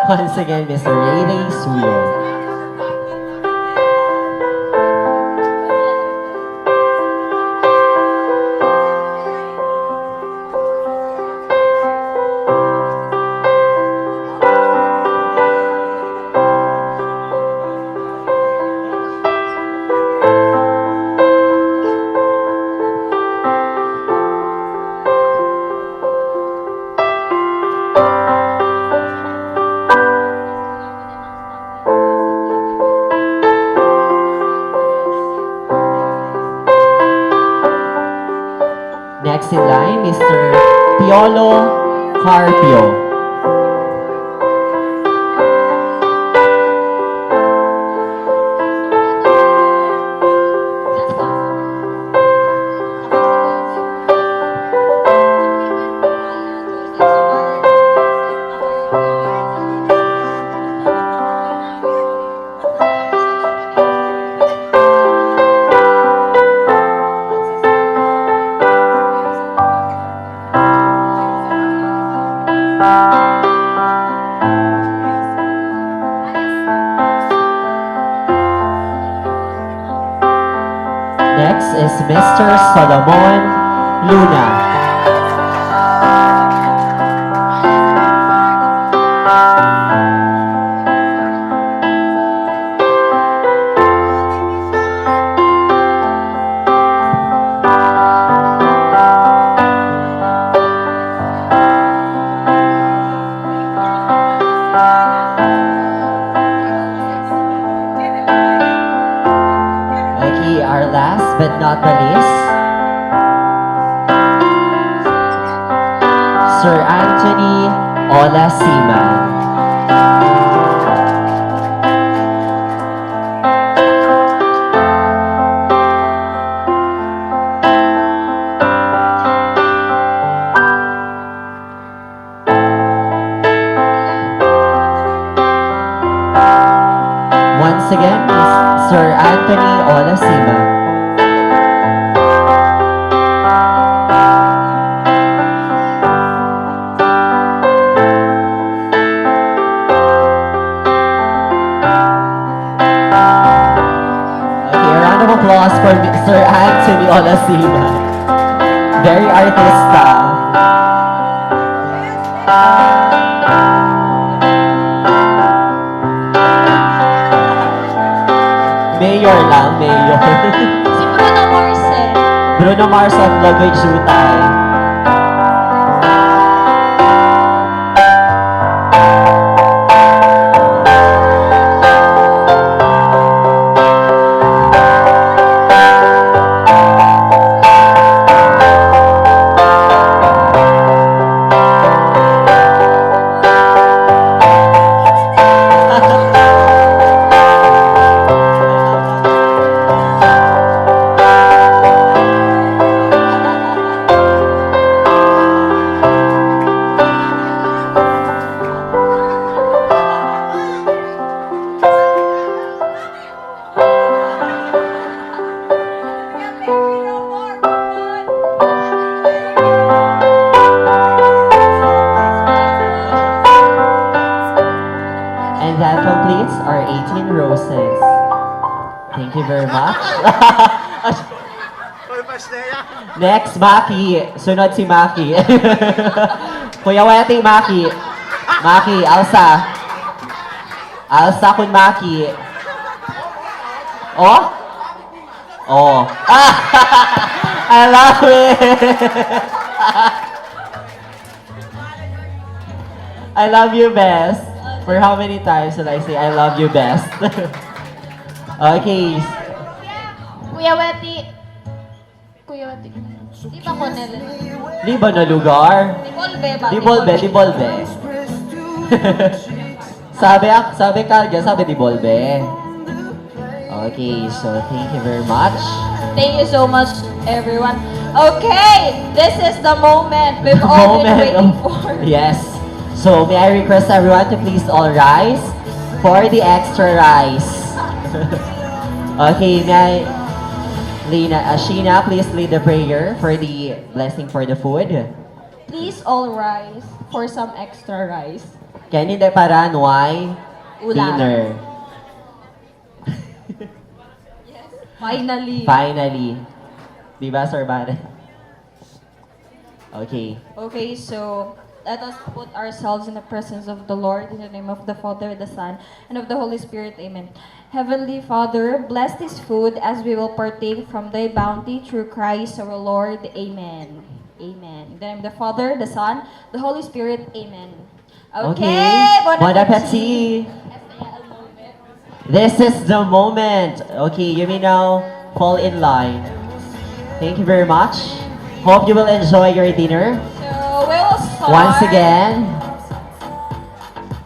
Once again, Mr. Ray Ray Suyo. Next in line, Mr. Piolo Carpio. Next is Mr. Solomon Luna. Okay, our last but not the least, Sir Anthony Olasima. Once again, Sir Anthony Olasima. Okay, a round of applause for Sir Anthony Olasima. Very artista. Mayor lang, mayor. Si Bruno Mars eh. Bruno Mars of Lagoy Jutay. And that completes our 18 roses. Thank you very much. Next, Maki. Sunod si Maki. Kuya Weti, Maki. Maki, Alsa. Alsa kun Maki. Oh? Oh. I love it. I love you best. For how many times will I say I love you best? Okay. Kuya Weti. Kuya Weti. Di ba Cornel? Di ba na lugar? Dibolbe ba? Dibolbe. sabi Kalga, sabi Dibolbe. Okay, so thank you very much. Thank you so much, everyone. Okay, this is the moment we've all been waiting for. Yes. So may I request everyone to please all rise for the extra rice. Okay, may I... Sheena, please lead the prayer for the blessing for the food. Please all rise for some extra rice. Kanina para nuay Ulam. dinner. Finally. Diba, Sir Baran? Okay. Okay, so let us put ourselves in the presence of the Lord in the name of the Father, the Son, and of the Holy Spirit. Amen. Heavenly Father, bless this food as we will partake from thy bounty through Christ our Lord. Amen. Amen. In the name of the Father, the Son, the Holy Spirit. Amen. Okay. Bon appetit. This is the moment. Okay, you may now fall in line. Thank you very much. Hope you will enjoy your dinner. So we will start. Once again,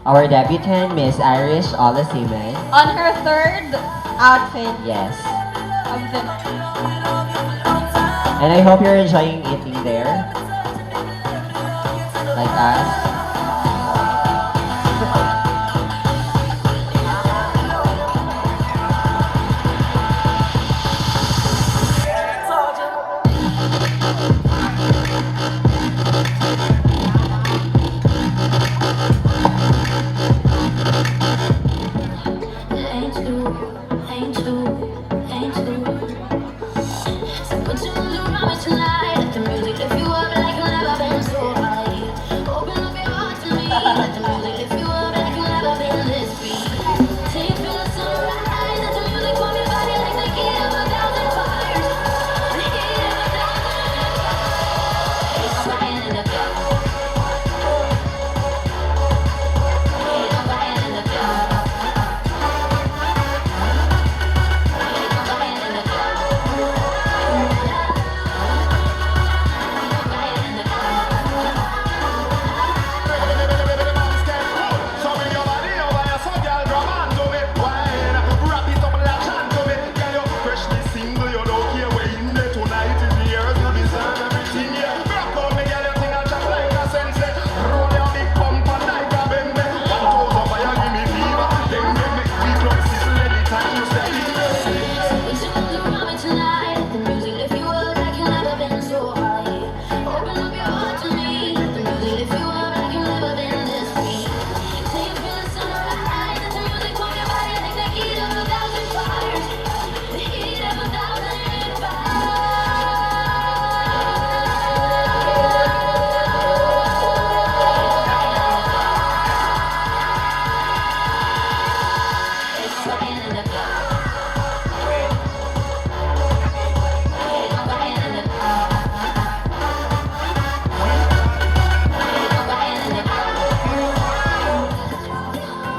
our debutant, Miss Irish Olasiman. On her third outfit Yes. of the night. And I hope you're enjoying eating there. Like us.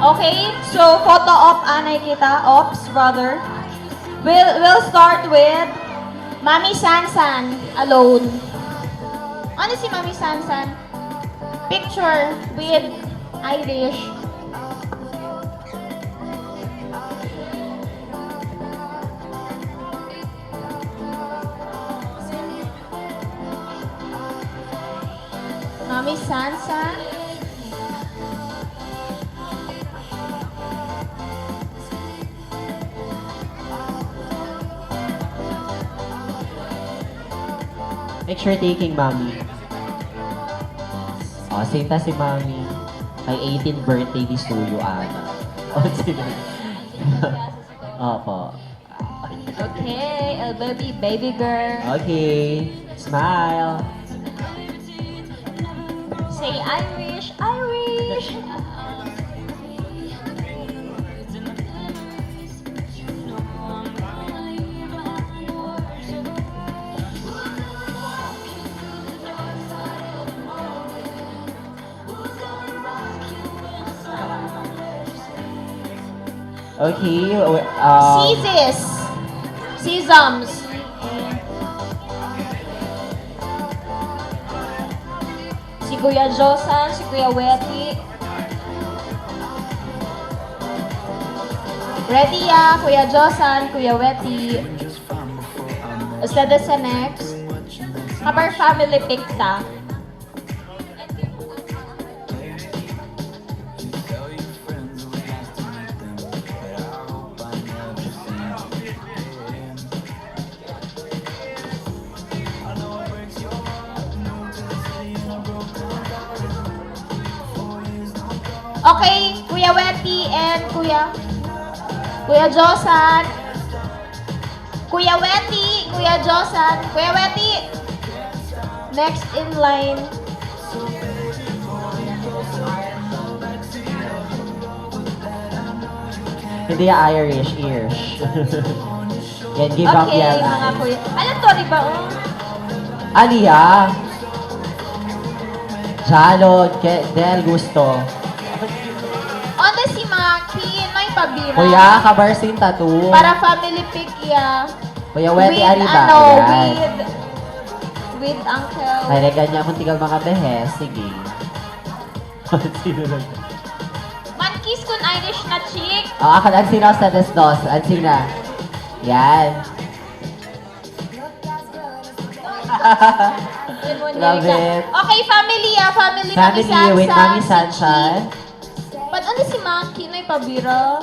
Okay, so photo op anay kita, ops, brother. We'll start with Mami Sansan alone. Ano si Mami Sansan? Picture with Irish. Mami Sansan. Picture taking, Mami. Oh, same ta si Mami. Ay 18th birthday ni Suyo, Ana. Oh, sige. Opo. Okay, baby girl. Okay. Smile. Say Irish, Irish. Okay. Sesums. Kuya Josan, si Kuya Wetty. Ready ya, Kuya Josan, Kuya Wetty. Ustedes sa next. Kabar family pic ta. Okay, Kuya Wetty and Kuya Josan. Kuya Wetty, Kuya Josan, Kuya Wetty. Next in line. Hindi Irish, Irish. Yan, give up Okay, yan. mga kuya. Alam to, di ba? Aliya. Jalod, Del Gusto. Onda si Maki, may pabira. Kuya, kabarsin tattoo. Para family pic ya. Kuya Wendy, With, ali ba? ano, Ayan. with uncle. Ay, ganyan akong tigal mga behes. Sige. Sino lang? Mankis kun Irish na chick. Ako, ansina sa desdos. Ansina. Yan. Love it. Okay, family ya. Family Family with Mami Sansan. Ba't ano si Maki na ipabira?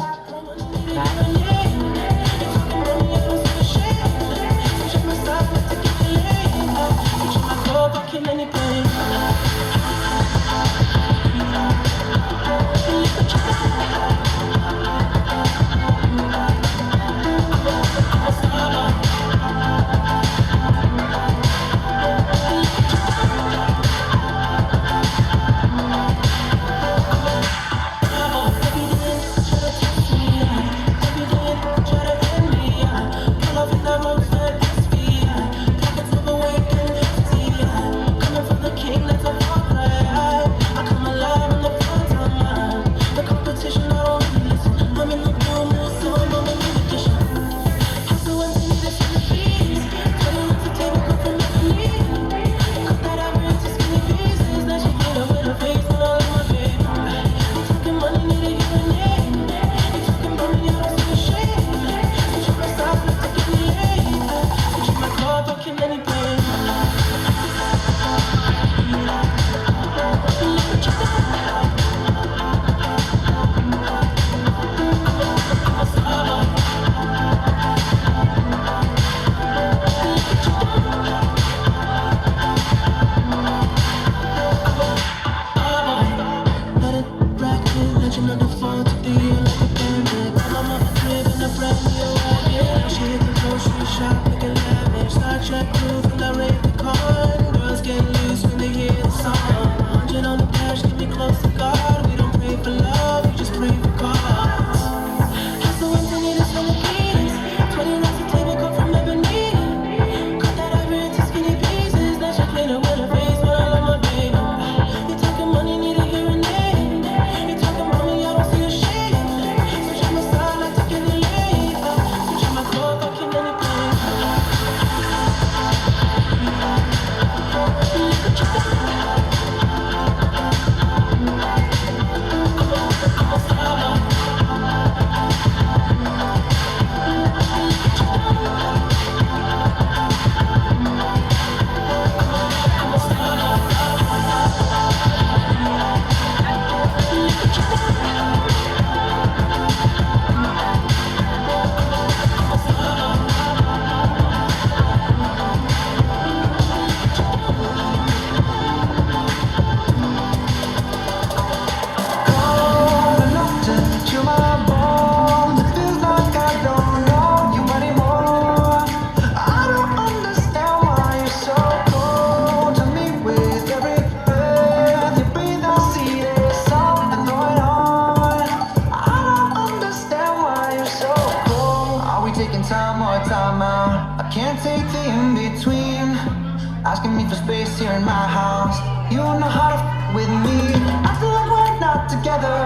Asking me for space here in my house. You don't know how to with me. I feel like we're not together.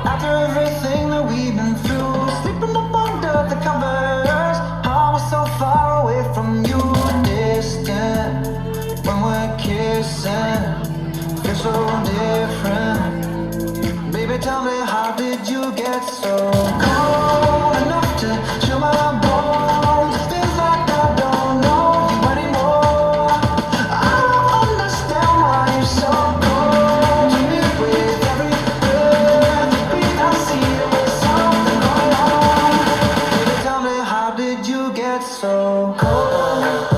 After everything that we've been through, sleeping up under the covers. I was so far away from you, distant. When we're kissing, feels did you get so cold enough to chill my bones? It feels like I don't know you anymore. I don't understand why you're so cold to me. With every breath you breathe, I see there's something going on. Baby, tell me, how did you get so cold?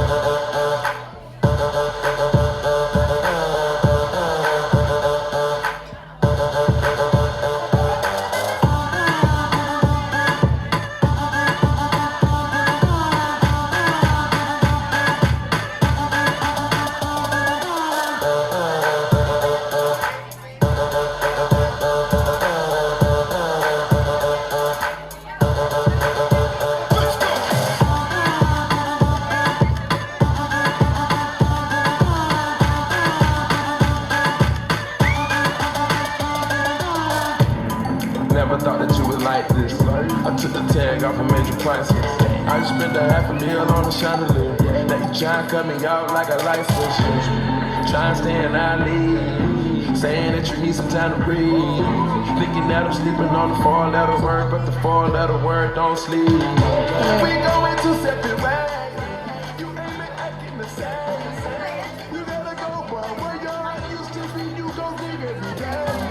Never thought that you was like this. I took the tag off and made you priceless. I just spent $500,000 on a chandelier. Now you try and cut me out like a light switch. Try and stay in our league. Saying that you need some time to breathe. Thinking that I'm sleeping on the 4-letter word, but the 4-letter word don't sleep. We going two separate ways. You ain't been acting the same. You gotta go, boy. Where your heart used to be, you gon' dig every day.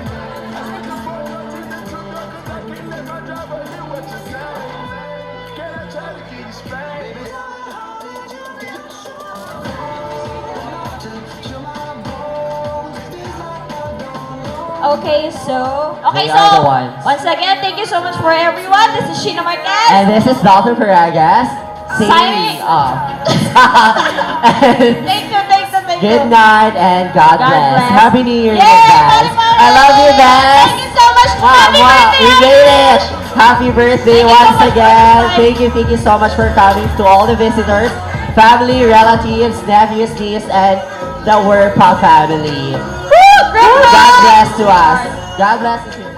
Okay, so They are the ones. once again, thank you so much for everyone. This is Sheena Marquez. And this is Dr. Paragas. Signing off. Thank you. Good night and God bless. bless. Happy New Year, Yay, guys. I love you, guys. Thank you so much. Happy We birthday, made Ate. it. Happy birthday once again. Thank you so much for coming to all the visitors, family, relatives, nephews, nieces, and the Word Pop family. Woo! God bless to us. God bless you.